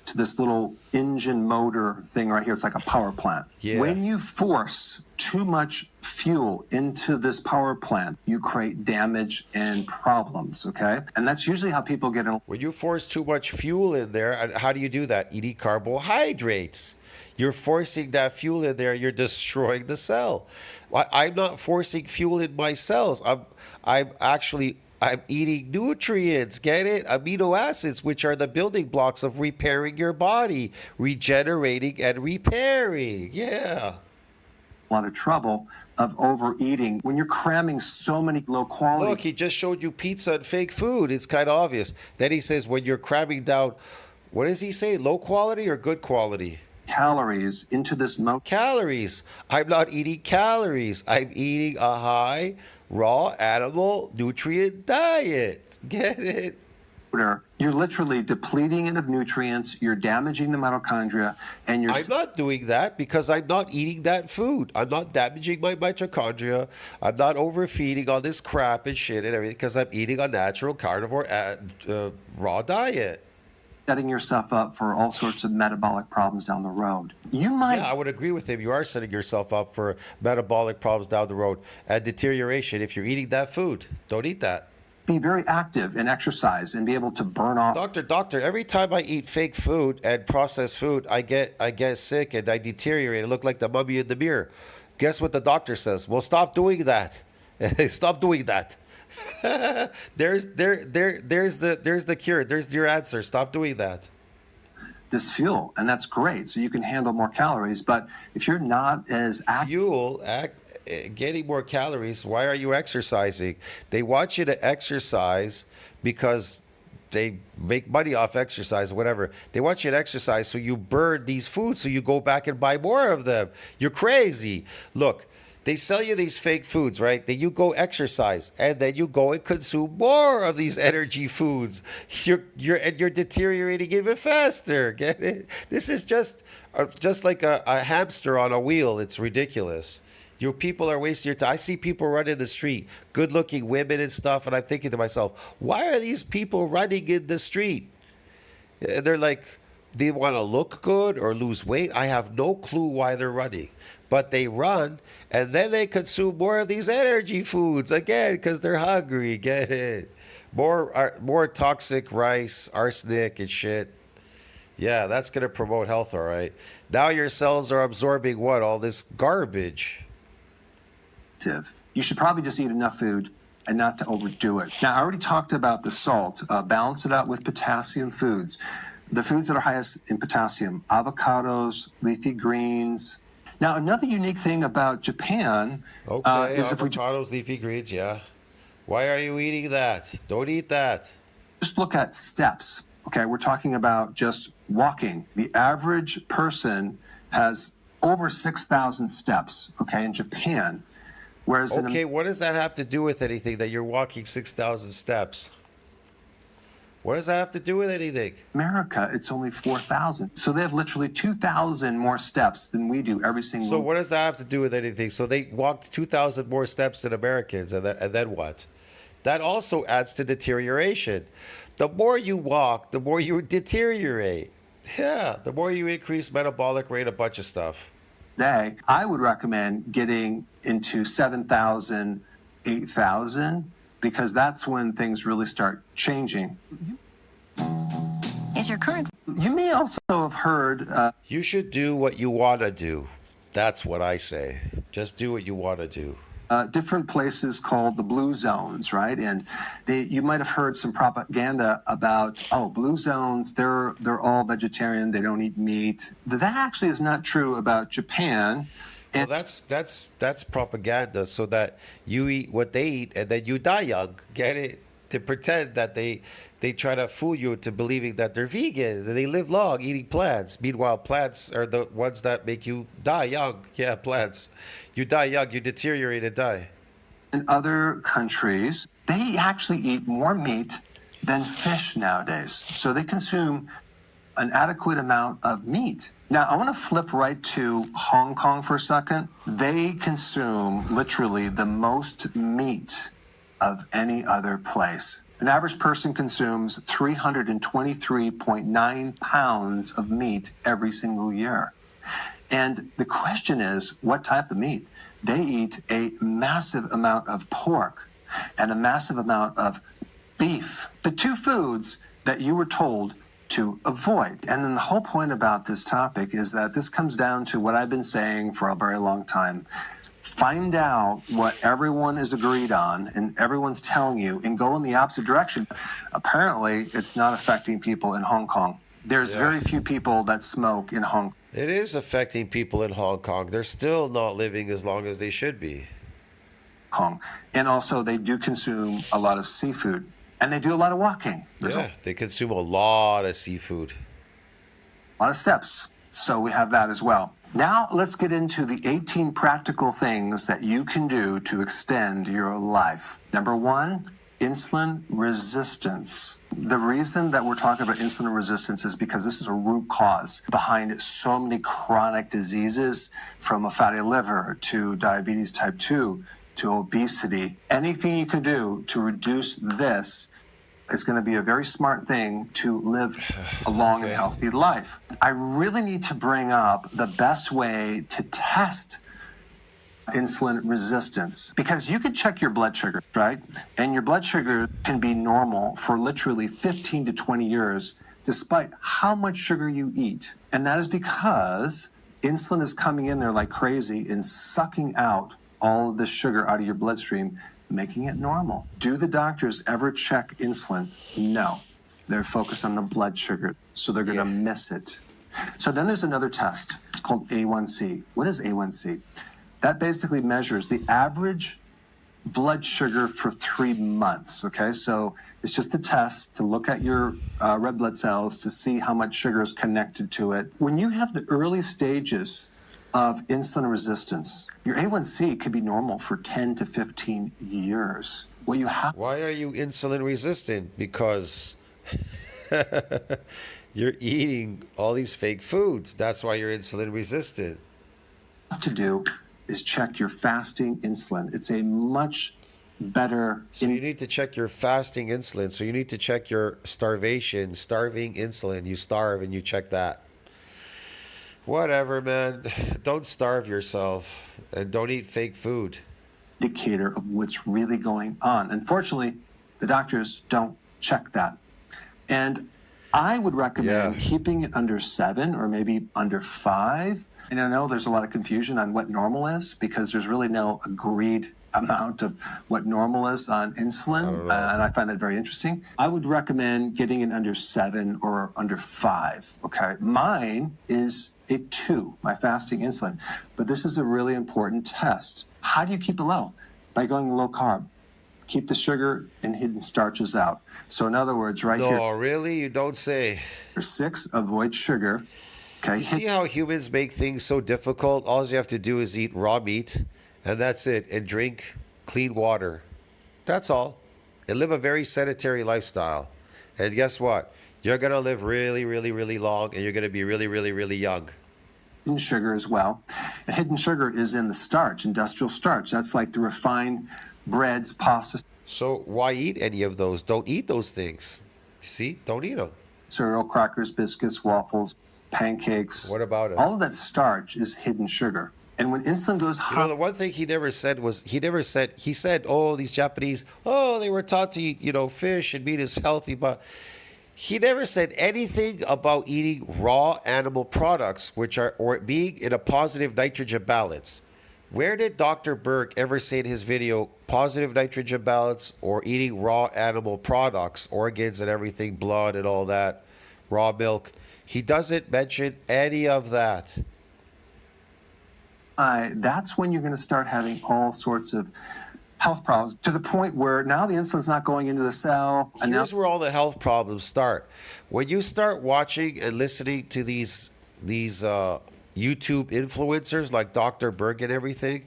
To this little engine motor thing right here. It's like a power plant. Yeah. When you force too much fuel into this power plant, you create damage and problems, okay? And that's usually how people get in. When you force too much fuel in there, and how do you do that? Eating carbohydrates. You're forcing that fuel in there. You're destroying the cell. I'm not forcing fuel in my cells. I'm eating nutrients, get it? Amino acids, which are the building blocks of repairing your body, regenerating and repairing. Yeah. A lot of trouble of overeating when you're cramming so many low quality. Look, he just showed you pizza and fake food. It's kind of obvious. Then he says when you're cramming down, what does he say? Low quality or good quality? Calories into this Calories. I'm not eating calories. I'm eating a high raw animal nutrient diet. Get it? You're literally depleting it of nutrients, you're damaging the mitochondria, and you're... I'm not doing that because I'm not eating that food. I'm not damaging my mitochondria. I'm not overfeeding on this crap and shit and everything because I'm eating a natural carnivore raw diet. Setting yourself up for all sorts of metabolic problems down the road. You might... Yeah, I would agree with him. You are setting yourself up for metabolic problems down the road and deterioration if you're eating that food. Don't eat that. Be very active and exercise and be able to burn off... Doctor, every time I eat fake food and processed food, I get sick and I deteriorate. I look like the mummy in the mirror. Guess what the doctor says? Well, stop doing that. Stop doing that. There's the cure. There's your answer. Stop doing that. This fuel, and that's great. So you can handle more calories. But if you're not as active... Getting more calories, why are you exercising? They want you to exercise because they make money off exercise, whatever. They want you to exercise so you burn these foods so you go back and buy more of them. You're crazy. Look, they sell you these fake foods, right? Then you go exercise and then you go and consume more of these energy foods. You're deteriorating even faster. Get it? This is just like a hamster on a wheel. It's ridiculous. Your people are wasting your time. I see people running the street, good-looking women and stuff, and I'm thinking to myself, why are these people running in the street? They're like, they want to look good or lose weight. I have no clue why they're running. But they run, and then they consume more of these energy foods, again, because they're hungry. Get it? More toxic rice, arsenic, and shit. Yeah, that's going to promote health, all right? Now your cells are absorbing what? All this garbage. You should probably just eat enough food and not to overdo it. Now, I already talked about the salt. Balance it out with potassium foods. The foods that are highest in potassium, avocados, leafy greens. Now, another unique thing about Japan is avocados, leafy greens, yeah. Why are you eating that? Don't eat that. Just look at steps. Okay, we're talking about just walking. The average person has over 6,000 steps, okay, in Japan. Whereas in Okay, what does that have to do with anything that you're walking 6,000 steps? What does that have to do with anything? America, it's only 4,000. So they have literally 2,000 more steps than we do every single. So what does that have to do with anything? So they walked 2,000 more steps than Americans, and then what? That also adds to deterioration. The more you walk, the more you deteriorate. Yeah, the more you increase metabolic rate, a bunch of stuff. Day, I would recommend getting into 7,000, 8,000, because that's when things really start changing. Is your current You may also have heard You should do what you want to do. That's what I say. Just do what you want to do. different places called the blue zones, right? And you might have heard some propaganda about, oh, blue zones, they're all vegetarian, they don't eat meat. That actually is not true about Japan. Well, that's propaganda, so that you eat what they eat and then you die young. Get it? To pretend that they try to fool you into believing that they're vegan, that they live long eating plants. Meanwhile, plants are the ones that make you die young. Yeah, plants. You die young, you deteriorate and die. In other countries, they actually eat more meat than fish nowadays. So they consume an adequate amount of meat. Now, I want to flip right to Hong Kong for a second. They consume literally the most meat of any other place. An average person consumes 323.9 pounds of meat every single year. And the question is, what type of meat? They eat a massive amount of pork and a massive amount of beef. The two foods that you were told to avoid. And then the whole point about this topic is that this comes down to what I've been saying for a very long time. Find out what everyone is agreed on and everyone's telling you and go in the opposite direction. Apparently, it's not affecting people in Hong Kong. There's very few people that smoke in Hong Kong. It is affecting people in Hong Kong. They're still not living as long as they should be. And also, they do consume a lot of seafood and they do a lot of walking. There's Yeah, they consume a lot of seafood. a lot of steps. So we have that as well. Now let's get into the 18 practical things that you can do to extend your life. Number one, insulin resistance. The reason that we're talking about insulin resistance is because this is a root cause behind so many chronic diseases, from a fatty liver to diabetes type 2 to obesity. Anything you can do to reduce this is going to be a very smart thing to live a long and healthy life. I really need to bring up the best way to test insulin resistance, because you can check your blood sugar, right? And your blood sugar can be normal for literally 15 to 20 years, despite how much sugar you eat. And that is because insulin is coming in there like crazy and sucking out all of the sugar out of your bloodstream, making it normal. Do the doctors ever check insulin? No. They're focused on the blood sugar, so they're going to miss it. So then there's another test. It's called A1C. What is A1C? That basically measures the average blood sugar for 3 months, okay? So it's just a test to look at your red blood cells to see how much sugar is connected to it. When you have the early stages of insulin resistance, your A1C could be normal for 10 to 15 years. What you have Why are you insulin resistant? Because you're eating all these fake foods. That's why you're insulin resistant. to do is check your fasting insulin. It's a much better So you need to check your fasting insulin. So you need to check your starving insulin. You starve and you check that. Whatever, man. Don't starve yourself and don't eat fake food. indicator of what's really going on. Unfortunately, the doctors don't check that. And I would recommend keeping it under 7 or maybe under 5. And I know there's a lot of confusion on what normal is because there's really no agreed amount of what normal is on insulin. And I find that very interesting. I would recommend getting it under 7 or under 5. Okay. Mine is a 2, my fasting insulin. But this is a really important test. How do you keep it low? By going low carb. Keep the sugar and hidden starches out. So in other words, right here, No, really? You don't say. 6, avoid sugar. Okay. You see how humans make things so difficult? All you have to do is eat raw meat And that's it. And drink clean water. That's all. And live a very sedentary lifestyle. And guess what? You're going to live really, really, really long, and you're going to be really, really, really young. Hidden sugar as well. The hidden sugar is in the starch, industrial starch. That's like the refined breads, pastas, So why eat any of those? Don't eat those things. See? Don't eat them. cereal, crackers, biscuits, waffles, pancakes. What about it? All of that starch is hidden sugar. And when insulin goes You know, high, the one thing he never said was, he said, oh, these Japanese, oh, they were taught to eat, fish and meat is healthy, but he never said anything about eating raw animal products, or being in a positive nitrogen balance. Where did Dr. Berg ever say in his video positive nitrogen balance or eating raw animal products, organs and everything, blood and all that, raw milk? He doesn't mention any of that. that's when you're going to start having all sorts of health problems to the point where now the insulin's not going into the cell. And now Here's where all the health problems start. When you start watching and listening to these YouTube influencers like Dr. Berg and everything,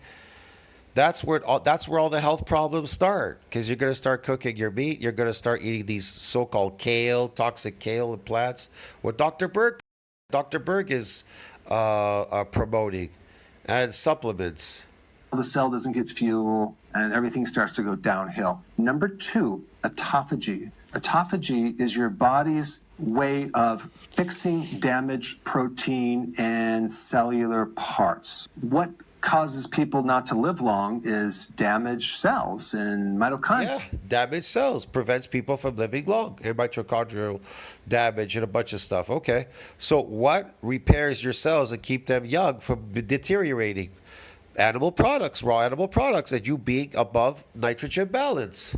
that's where all the health problems start. Because you're going to start cooking your meat. You're going to start eating these so-called toxic kale and plants. What Dr. Berg is promoting, and supplements. the cell doesn't get fuel and everything starts to go downhill. Number 2, autophagy. Autophagy is your body's way of fixing damaged protein and cellular parts. What causes people not to live long is damaged cells and mitochondria. Yeah, damaged cells prevents people from living long, and mitochondrial damage and a bunch of stuff. Okay, so what repairs your cells and keep them young from deteriorating? Animal products, raw animal products, and you being above nitrogen balance.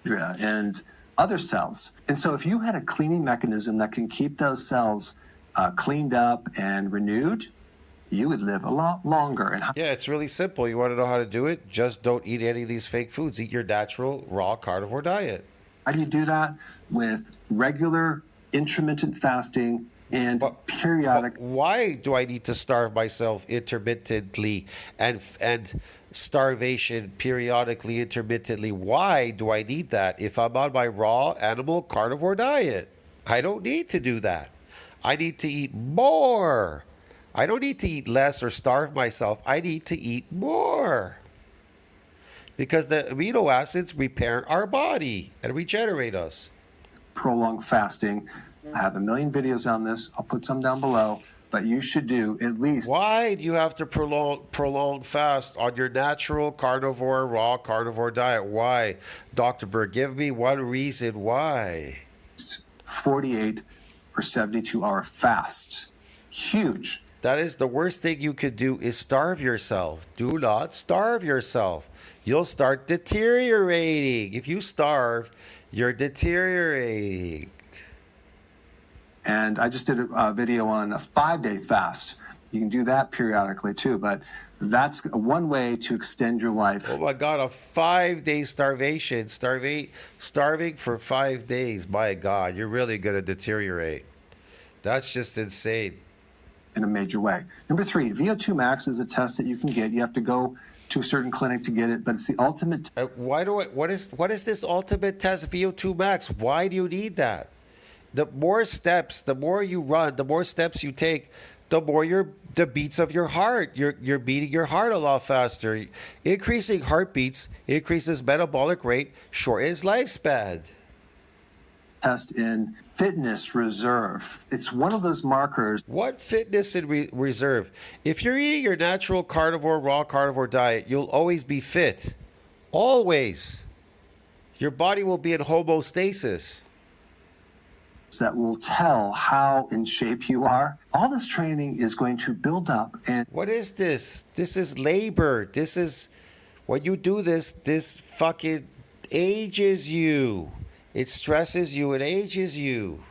And other cells. And so if you had a cleaning mechanism that can keep those cells cleaned up and renewed, you would live a lot longer. And Yeah, it's really simple. You want to know how to do it? Just don't eat any of these fake foods. Eat your natural, raw carnivore diet. how do you do that? With regular intermittent fasting and periodic. Why do I need to starve myself intermittently and starvation periodically, intermittently? Why do I need that if I'm on my raw animal carnivore diet? I don't need to do that. I need to eat more. I don't need to eat less or starve myself. I need to eat more. Because the amino acids repair our body and regenerate us. Prolonged fasting. I have a million videos on this. I'll put some down below, but you should do at least Why do you have to prolong fast on your natural carnivore, raw carnivore diet? Why? Dr. Berg, give me one reason why. 48 or 72-hour fast. Huge. That is the worst thing you could do is starve yourself. Do not starve yourself. You'll start deteriorating. If you starve, you're deteriorating. And I just did a video on a 5-day fast. You can do that periodically too, but that's one way to extend your life. Oh my God, a 5-day starvation. Starving for 5 days. My God, you're really going to deteriorate. That's just insane. In a major way. Number 3, VO2 max is a test that you can get. You have to go to a certain clinic to get it, but it's the ultimate. What is this ultimate test, VO2 max? Why do you need that? The more steps, the more you run, the more steps you take, the more the beats of your heart. You're beating your heart a lot faster. Increasing heartbeats increases metabolic rate, shortens lifespan. Test in fitness reserve. It's one of those markers. What fitness in reserve? If you're eating your natural carnivore, raw carnivore diet, you'll always be fit. Always. Your body will be in homeostasis. That will tell how in shape you are. All this training is going to build up and What is this? This is labor. This is, when you do this fucking ages you. It stresses you, it ages you.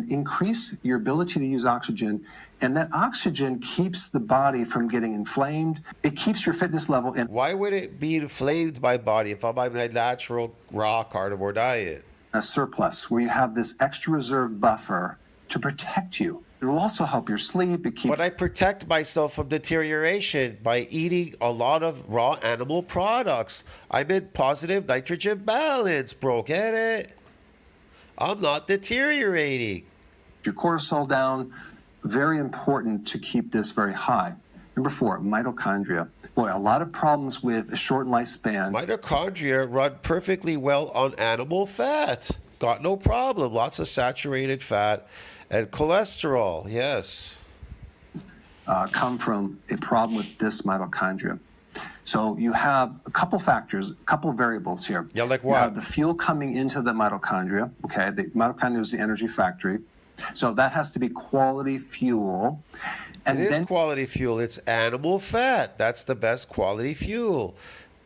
increase your ability to use oxygen, and that oxygen keeps the body from getting inflamed. It keeps your fitness level in Why would it be inflamed my body if I'm on my natural raw carnivore diet? a surplus where you have this extra reserve buffer to protect you. It will also help your sleep. It keeps But I protect myself from deterioration by eating a lot of raw animal products. I'm in positive nitrogen balance, bro. Get it? I'm not deteriorating. your cortisol down. Very important to keep this very high. Number 4, mitochondria. Boy, a lot of problems with a short lifespan. Mitochondria run perfectly well on animal fat. Got no problem. Lots of saturated fat and cholesterol. Yes. Come from a problem with this mitochondria. So you have a couple factors, a couple variables here. Yeah, like You what? have the fuel coming into the mitochondria. Okay, the mitochondria is the energy factory. So that has to be quality fuel. And It is then quality fuel. It's animal fat. That's the best quality fuel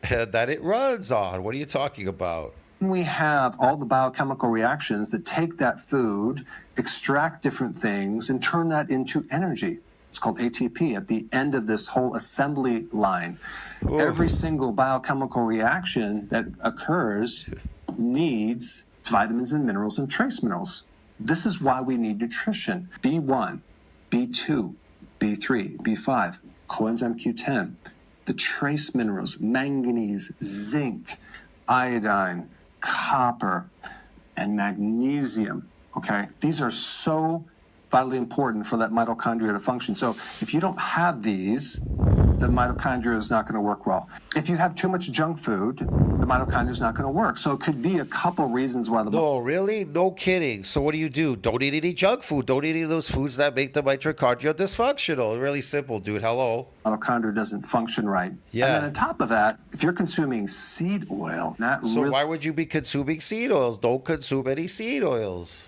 that it runs on. What are you talking about? we have all the biochemical reactions that take that food, extract different things, and turn that into energy. It's called ATP at the end of this whole assembly line. Every single biochemical reaction that occurs needs vitamins and minerals and trace minerals. This is why we need nutrition. B1, B2, B3, B5, coenzyme Q10, the trace minerals, manganese, zinc, iodine, copper, and magnesium. Okay, these are so vitally important for that mitochondria to function. So if you don't have these, the mitochondria is not going to work well. If you have too much junk food, the mitochondria is not going to work. So it could be a couple reasons why the No, really? No kidding. So what do? Don't eat any junk food. Don't eat any of those foods that make the mitochondria dysfunctional. Really simple, dude. Hello. mitochondria doesn't function right. Yeah. And then on top of that, if you're consuming seed oil, not So really why would you be consuming seed oils? Don't consume any seed oils.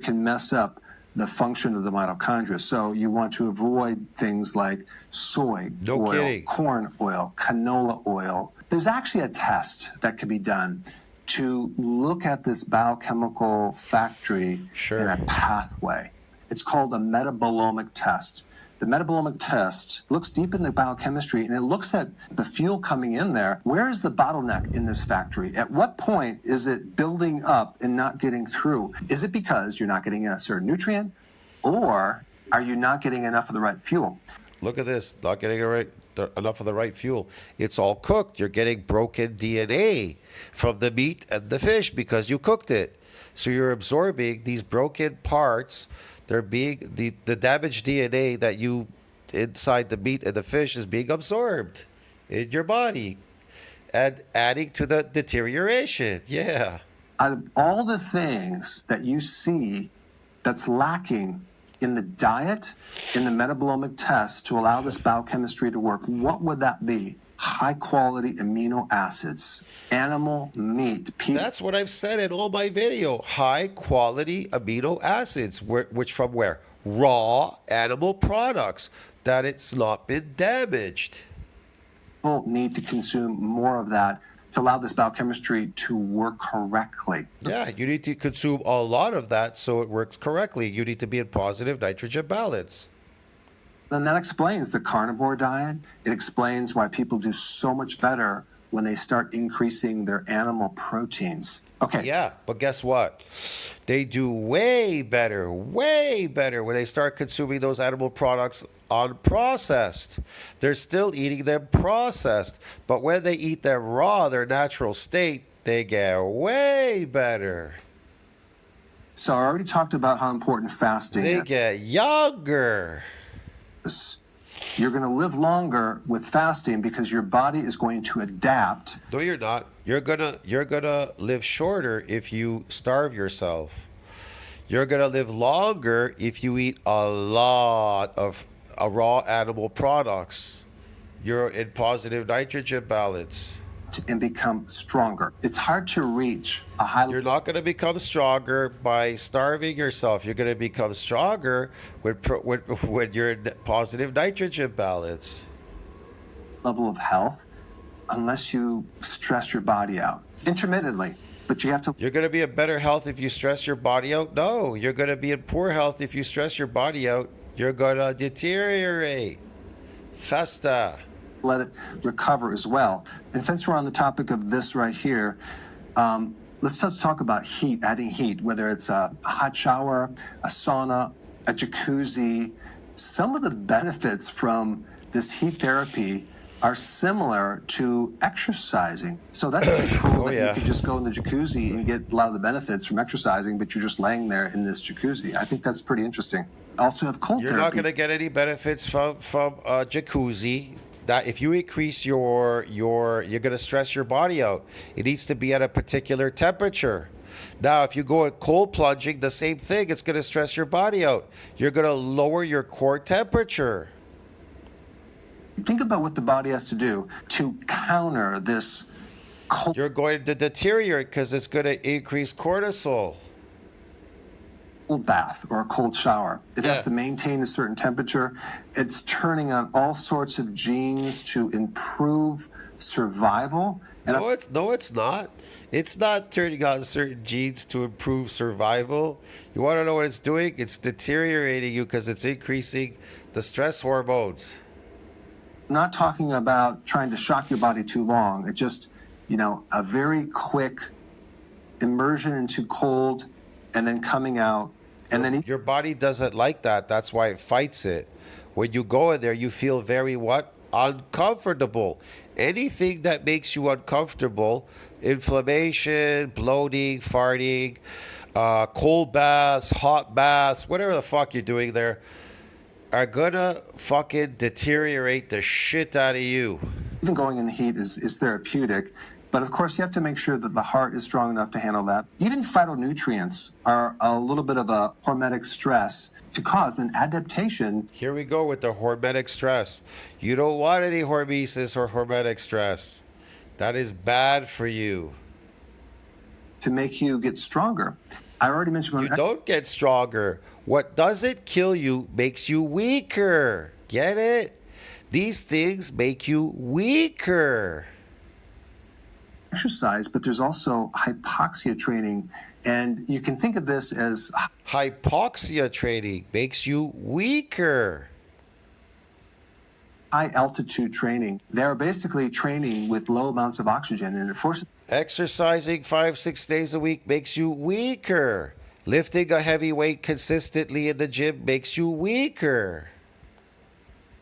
can mess up the function of the mitochondria. So you want to avoid things like soy No oil, kidding. corn oil, canola oil. There's actually a test that can be done to look at this biochemical factory Sure. in a pathway. It's called a metabolomic test. The metabolomic test looks deep in the biochemistry and it looks at the fuel coming in there. Where is the bottleneck in this factory? At what point is it building up and not getting through? Is it because you're not getting a certain nutrient, or are you not getting enough of the right fuel? Look at this. Not getting enough of the right fuel. It's all cooked. You're getting broken DNA from the meat and the fish because you cooked it. So you're absorbing these broken parts. They're being the damaged DNA that you inside the meat and the fish is being absorbed in your body and adding to the deterioration. Yeah. Out of all the things that you see that's lacking in the diet, in the metabolomic test to allow this biochemistry to work, what would that be? High quality amino acids, animal meat, That's what I've said in all my video. High quality amino acids, which from where? Raw animal products, that it's not been damaged. people need to consume more of that to allow this biochemistry to work correctly. Yeah, you need to consume a lot of that so it works correctly. You need to be in positive nitrogen balance. Then that explains the carnivore diet. It explains why people do so much better when they start increasing their animal proteins. Okay. Yeah, but guess what? They do way better when they start consuming those animal products unprocessed. They're still eating them processed, but when they eat them raw, their natural state, they get way better. So I already talked about how important fasting They get younger. is. You're going to live longer with fasting because your body is going to adapt. No, you're not. You're gonna live shorter if you starve yourself. You're gonna live longer if you eat a lot of raw animal products. You're in positive nitrogen balance. And become stronger. It's hard to reach a high You're not going to become stronger by starving yourself. You're going to become stronger when you're in positive nitrogen balance. level of health unless you stress your body out intermittently. But you have to You're going to be in better health if you stress your body out? No, you're going to be in poor health if you stress your body out. You're going to deteriorate. Festa. let it recover as well. And since we're on the topic of this right here, let's just talk about heat, adding heat, whether it's a hot shower, a sauna, a jacuzzi. Some of the benefits from this heat therapy are similar to exercising. So that's pretty cool that yeah. you could just go in the jacuzzi and get a lot of the benefits from exercising, but you're just laying there in this jacuzzi. I think that's pretty interesting. Also have cold You're therapy. not going to get any benefits from jacuzzi. That if you increase you're going to stress your body out. It needs to be at a particular temperature. Now, if you go at cold plunging, the same thing. It's going to stress your body out. You're going to lower your core temperature. Think about what the body has to do to counter this cold You're going to deteriorate because it's going to increase cortisol. bath or a cold shower. It has Yeah. to maintain a certain temperature. It's turning on all sorts of genes to improve survival. And No, it's not. It's not turning on certain genes to improve survival. You want to know what it's doing? It's deteriorating you because it's increasing the stress hormones. I'm not talking about trying to shock your body too long. It just, a very quick immersion into cold and then coming out. And then Your body doesn't like that. That's why it fights it. When you go in there, you feel very what? Uncomfortable. Anything that makes you uncomfortable, inflammation, bloating, farting, cold baths, hot baths, whatever the fuck you're doing there, are gonna fucking deteriorate the shit out of you. even going in the heat is therapeutic. But of course, you have to make sure that the heart is strong enough to handle that. Even phytonutrients are a little bit of a hormetic stress to cause an adaptation Here we go with the hormetic stress. You don't want any hormesis or hormetic stress. That is bad for you. to make you get stronger. I already mentioned You don't get stronger. What doesn't kill you makes you weaker. Get it? These things make you weaker. exercise, but there's also hypoxia training. And you can think of this as Hypoxia training makes you weaker. high altitude training. They're basically training with low amounts of oxygen, and it forces Exercising 5-6 days a week makes you weaker. Lifting a heavy weight consistently in the gym makes you weaker.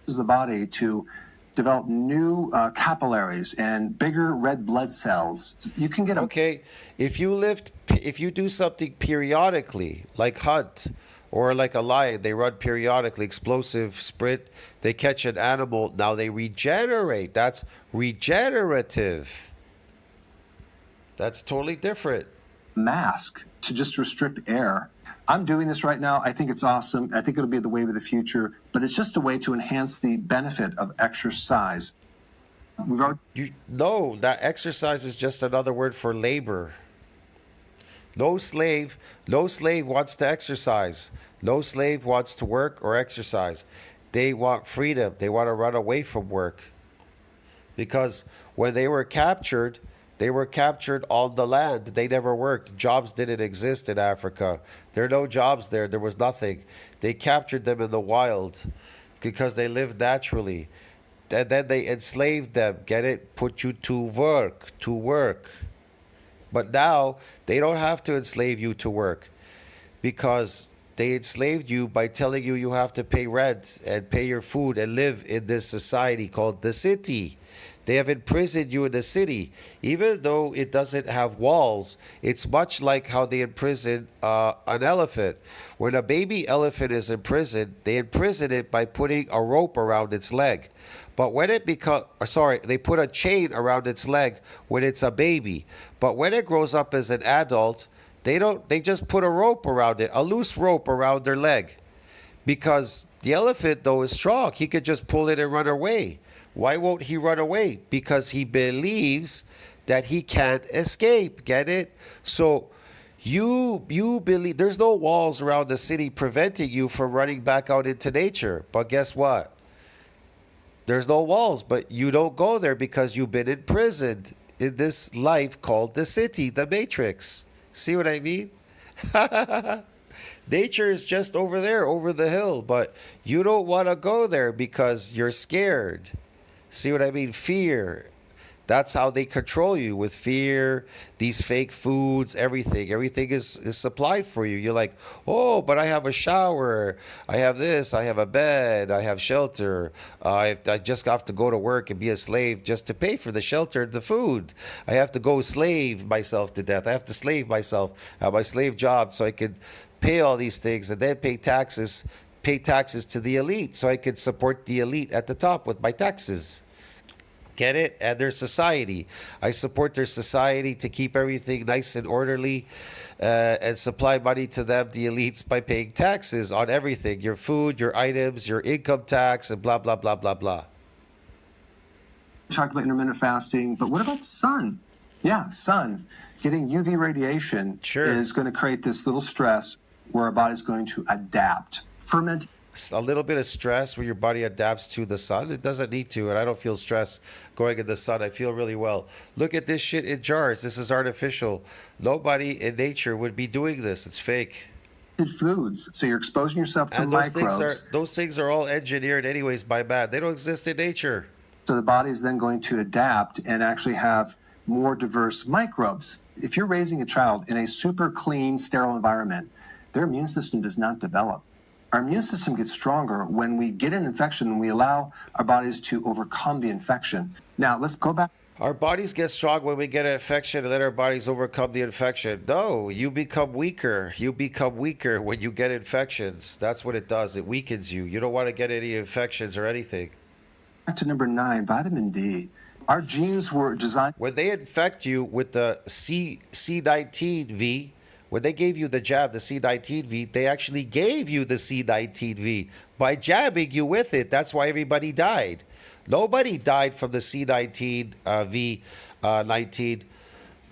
the body to develop new capillaries and bigger red blood cells. You can get a Okay, if you do something periodically, like hunt or like a lion, they run periodically, explosive sprint, they catch an animal, now they regenerate. That's regenerative. That's totally different. mask to just restrict air. I'm doing this right now. I think it's awesome. I think it'll be the wave of the future, but it's just a way to enhance the benefit of exercise. We've already No, that exercise is just another word for labor. No slave wants to exercise. No slave wants to work or exercise. They want freedom. They want to run away from work. Because when they were captured on the land. They never worked. Jobs didn't exist in Africa. There are no jobs there. There was nothing. They captured them in the wild because they lived naturally. And then they enslaved them. Get it? Put you to work. But now they don't have to enslave you to work because they enslaved you by telling you you have to pay rent and pay your food and live in this society called the city. They have imprisoned you in the city. Even though it doesn't have walls, it's much like how they imprison an elephant. When a baby elephant is imprisoned, they imprison it by putting a rope around its leg. But when it they put a chain around its leg when it's a baby. But when it grows up as an adult, they just put a rope around it, a loose rope around their leg. Because the elephant, though, is strong. He could just pull it and run away. Why won't he run away? Because he believes that he can't escape. Get it? So you believe there's no walls around the city preventing you from running back out into nature. But guess what? There's no walls, but you don't go there because you've been imprisoned in this life called the city, the Matrix. See what I mean? Nature is just over there, over the hill, but you don't want to go there because you're scared. See what I mean? Fear. That's how they control you, with fear, these fake foods, everything. Everything is supplied for you. You're like, oh, but I have a shower. I have this. I have a bed. I have shelter. I just have to go to work and be a slave just to pay for the shelter and the food. I have to go slave myself to death. I have to slave myself, have my slave job so I could pay all these things and then pay taxes to the elite so I could support the elite at the top with my taxes. Get it? And their society. I support their society to keep everything nice and orderly and supply money to them, the elites, by paying taxes on everything, your food, your items, your income tax, and blah, blah, blah, blah, blah. We talked about intermittent fasting, but what about sun? Yeah, sun. Getting UV radiation Sure. is going to create this little stress where our body's going to adapt. Ferment. A little bit of stress where your body adapts to the sun. It doesn't need to, and I don't feel stress going in the sun. I feel really well. Look at this shit in jars. This is artificial. Nobody in nature would be doing this. It's fake. Foods. So you're exposing yourself to And microbes. those things are all engineered anyways by man. They don't exist in nature. So the body's then going to adapt and actually have more diverse microbes. If you're raising a child in a super clean, sterile environment, their immune system does not develop. Our immune system gets stronger when we get an infection and we allow our bodies to overcome the infection. Now, let's go back. Our bodies get strong when we get an infection and then our bodies overcome the infection. No, you become weaker. You become weaker when you get infections. That's what it does. It weakens you. You don't want to get any infections or anything. Back to number 9, vitamin D. Our genes were designed. When they infect you with the C19V, when they gave you the jab, the C19V, they actually gave you the C19V by jabbing you with it. That's why everybody died. Nobody died from the C19V19.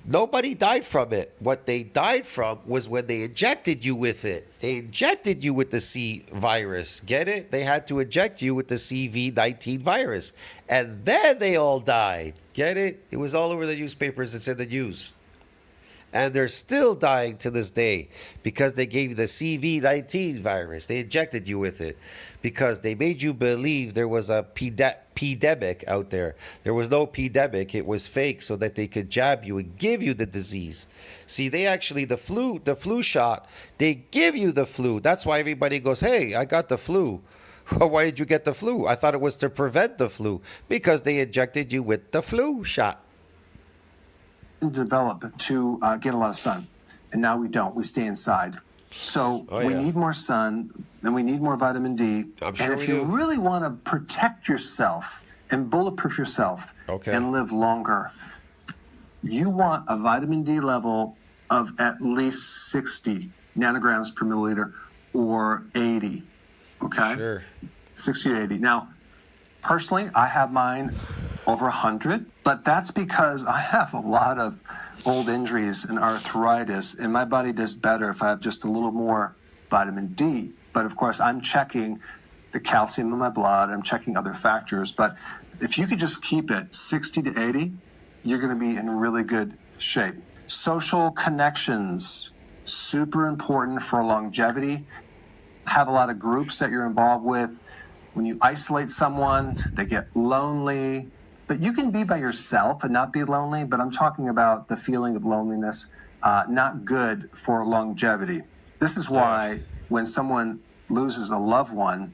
Nobody died from it. What they died from was when they injected you with it. They injected you with the C virus. Get it? They had to inject you with the CV19 virus. And then they all died. Get it? It was all over the newspapers. It's in the news. And they're still dying to this day because they gave you the CV19 virus. They injected you with it because they made you believe there was a pandemic out there. There was no pandemic. It was fake so that they could jab you and give you the disease. See, they actually, the flu shot, they give you the flu. That's why everybody goes, hey, I got the flu. Why did you get the flu? I thought it was to prevent the flu because they injected you with the flu shot. Develop to get a lot of sun, and now we don't. We stay inside. So we yeah. need more sun, and we need more vitamin D. I'm sure and if we you do. really want to protect yourself and bulletproof yourself Okay. and live longer, you want a vitamin D level of at least 60 nanograms per milliliter or 80. Okay? Sure. 60 to 80. Now, personally, I have mine over 100, but that's because I have a lot of old injuries and arthritis, and my body does better if I have just a little more vitamin D. But of course, I'm checking the calcium in my blood, I'm checking other factors. But if you could just keep it 60 to 80, you're going to be in really good shape. Social connections, super important for longevity. Have a lot of groups that you're involved with. When you isolate someone, they get lonely. But you can be by yourself and not be lonely, but I'm talking about the feeling of loneliness, not good for longevity. This is why when someone loses a loved one,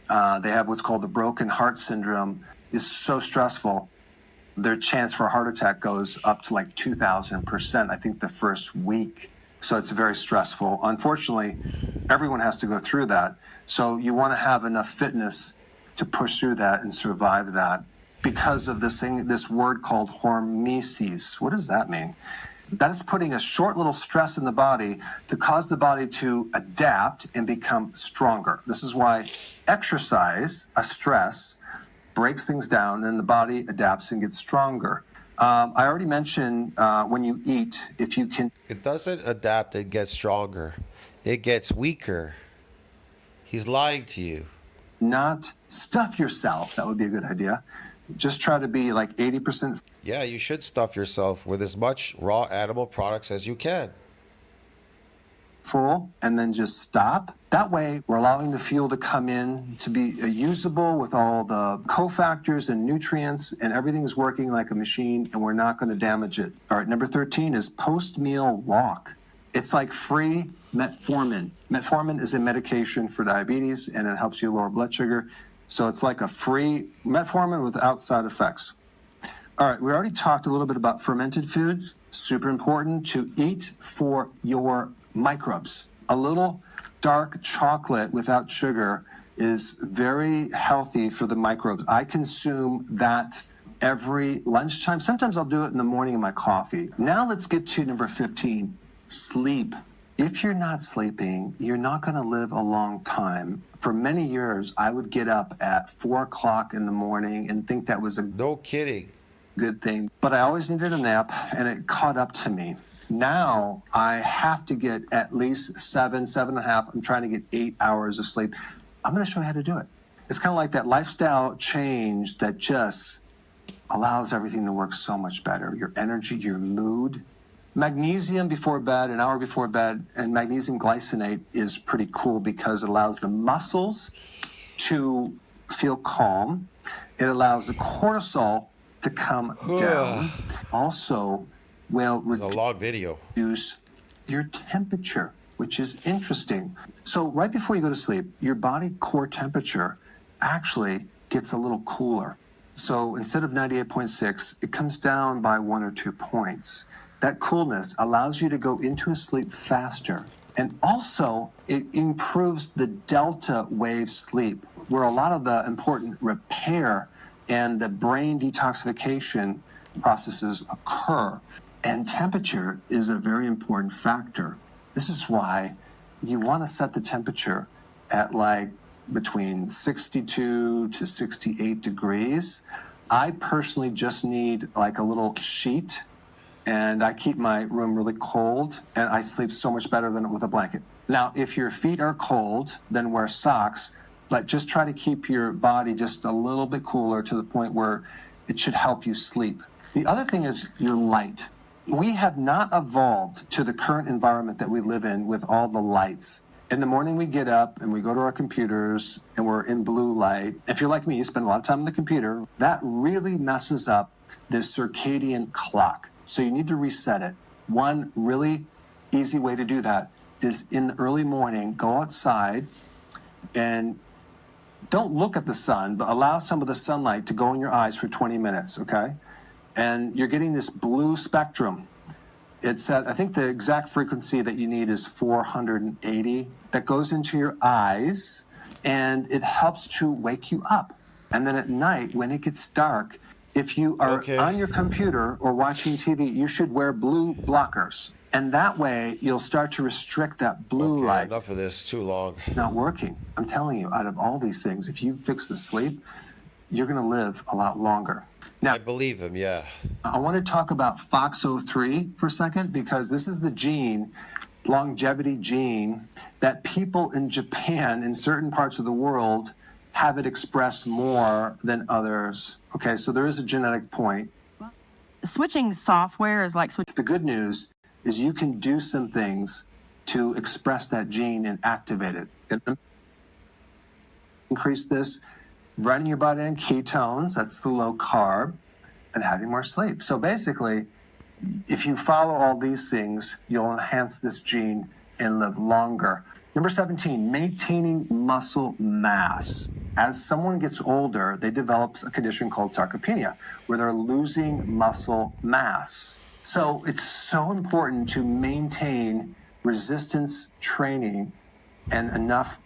they have what's called the broken heart syndrome, is so stressful. Their chance for a heart attack goes up to like 2,000%, I think the first week. So it's very stressful. Unfortunately, everyone has to go through that. So you want to have enough fitness to push through that and survive that. Because of this word called hormesis. What does that mean? That is putting a short little stress in the body to cause the body to adapt and become stronger. This is why exercise, a stress, breaks things down and the body adapts and gets stronger. I already mentioned when you eat, if you can. It doesn't adapt and get stronger. It gets weaker. He's lying to you. Not stuff yourself. That would be a good idea. Just try to be like 80%. Yeah, you should stuff yourself with as much raw animal products as you can. full and then just stop. That way, we're allowing the fuel to come in to be usable with all the cofactors and nutrients, and everything's working like a machine, and we're not going to damage it. All right, number 13 is post-meal walk. It's like free metformin. Metformin is a medication for diabetes, and it helps you lower blood sugar. So it's like a free metformin without side effects. All right, we already talked a little bit about fermented foods. Super important to eat for your microbes. A little dark chocolate without sugar is very healthy for the microbes. I consume that every lunchtime. Sometimes I'll do it in the morning in my coffee. Now let's get to number 15, sleep. If you're not sleeping, you're not going to live a long time. For many years, I would get up at 4 o'clock in the morning and think that was a No kidding. good thing. But I always needed a nap, and it caught up to me. Now I have to get at least 7.5. I'm trying to get 8 hours of sleep. I'm going to show you how to do it. It's kind of like that lifestyle change that just allows everything to work so much better. Your energy, your mood. Magnesium before bed, an hour before bed, and magnesium glycinate is pretty cool because it allows the muscles to feel calm. It allows the cortisol to come down. Also, will It's a long video. reduce your temperature, which is interesting. So right before you go to sleep, your body core temperature actually gets a little cooler. So instead of 98.6, it comes down by 1 or 2 points. That coolness allows you to go into a sleep faster. And also, it improves the delta wave sleep, where a lot of the important repair and the brain detoxification processes occur. And temperature is a very important factor. This is why you want to set the temperature at like between 62 to 68 degrees. I personally just need like a little sheet, and I keep my room really cold, and I sleep so much better than with a blanket. Now, if your feet are cold, then wear socks, but just try to keep your body just a little bit cooler to the point where it should help you sleep. The other thing is your light. We have not evolved to the current environment that we live in with all the lights. In the morning, we get up and we go to our computers and we're in blue light. If you're like me, you spend a lot of time on the computer. That really messes up this circadian clock. So you need to reset it. One really easy way to do that is in the early morning, go outside and don't look at the sun, but allow some of the sunlight to go in your eyes for 20 minutes, okay? And you're getting this blue spectrum. It's at, I think the exact frequency that you need is 480. That goes into your eyes, and it helps to wake you up. And then at night, when it gets dark, if you are on your computer or watching TV, you should wear blue blockers. And that way, you'll start to restrict that blue light. Enough of this. Too long. Not working. I'm telling you, out of all these things, if you fix the sleep, you're going to live a lot longer. Now, I believe him, yeah. I want to talk about FOXO3 for a second, because this is the gene, longevity gene, that people in Japan, in certain parts of the world, have it expressed more than others. Okay, so there is a genetic point. Switching software is like switching. The good news is you can do some things to express that gene and activate it. Increase this, running your body in ketones, that's the low carb, and having more sleep. So basically, if you follow all these things, you'll enhance this gene and live longer. Number 17, maintaining muscle mass. As someone gets older, they develop a condition called sarcopenia, where they're losing muscle mass. So it's so important to maintain resistance training and enough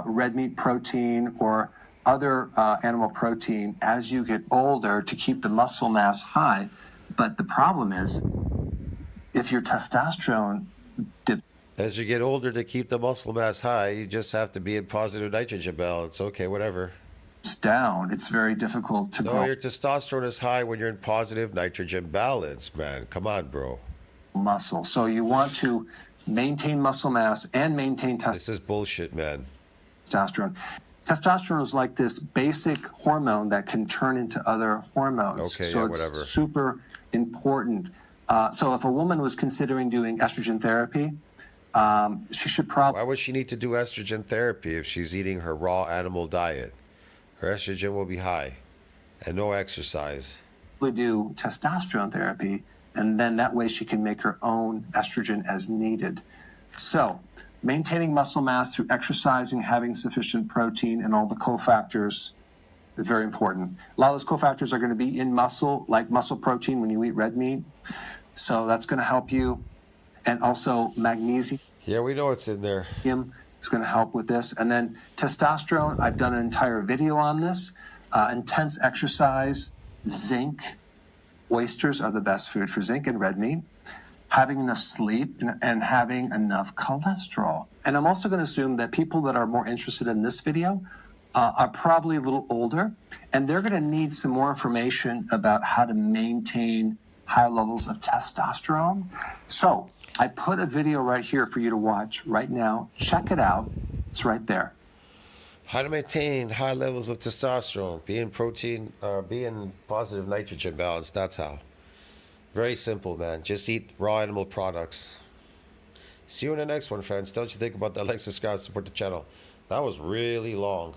red meat protein or other animal protein as you get older to keep the muscle mass high. But the problem is, if your testosterone As you get older, to keep the muscle mass high, you just have to be in positive nitrogen balance. Okay, whatever. dips down, it's very difficult to No, grow your testosterone is high when you're in positive nitrogen balance, man. Come on, bro. muscle. So you want to maintain muscle mass and maintain This is bullshit, man. testosterone. Testosterone is like this basic hormone that can turn into other hormones. Okay, so yeah, it's whatever. super important. So if a woman was considering doing estrogen therapy, She should probably Why would she need to do estrogen therapy if she's eating her raw animal diet? Her estrogen will be high and no exercise. do testosterone therapy, and then that way she can make her own estrogen as needed. So, maintaining muscle mass through exercising, having sufficient protein, and all the cofactors are very important. A lot of those cofactors are going to be in muscle, like muscle protein when you eat red meat. So that's going to help you. And also magnesium Yeah, we know it's in there. is going to help with this. And then testosterone, I've done an entire video on this. Intense exercise, zinc. Oysters are the best food for zinc and red meat. Having enough sleep and having enough cholesterol. And I'm also going to assume that people that are more interested in this video are probably a little older, and they're going to need some more information about how to maintain high levels of testosterone. So I put a video right here for you to watch right now. Check it out. It's right there. How to maintain high levels of testosterone, be in protein, be in positive nitrogen balance. That's how. Very simple, man. Just eat raw animal products. See you in the next one, friends. Don't you think about that? Like, subscribe, support the channel. That was really long.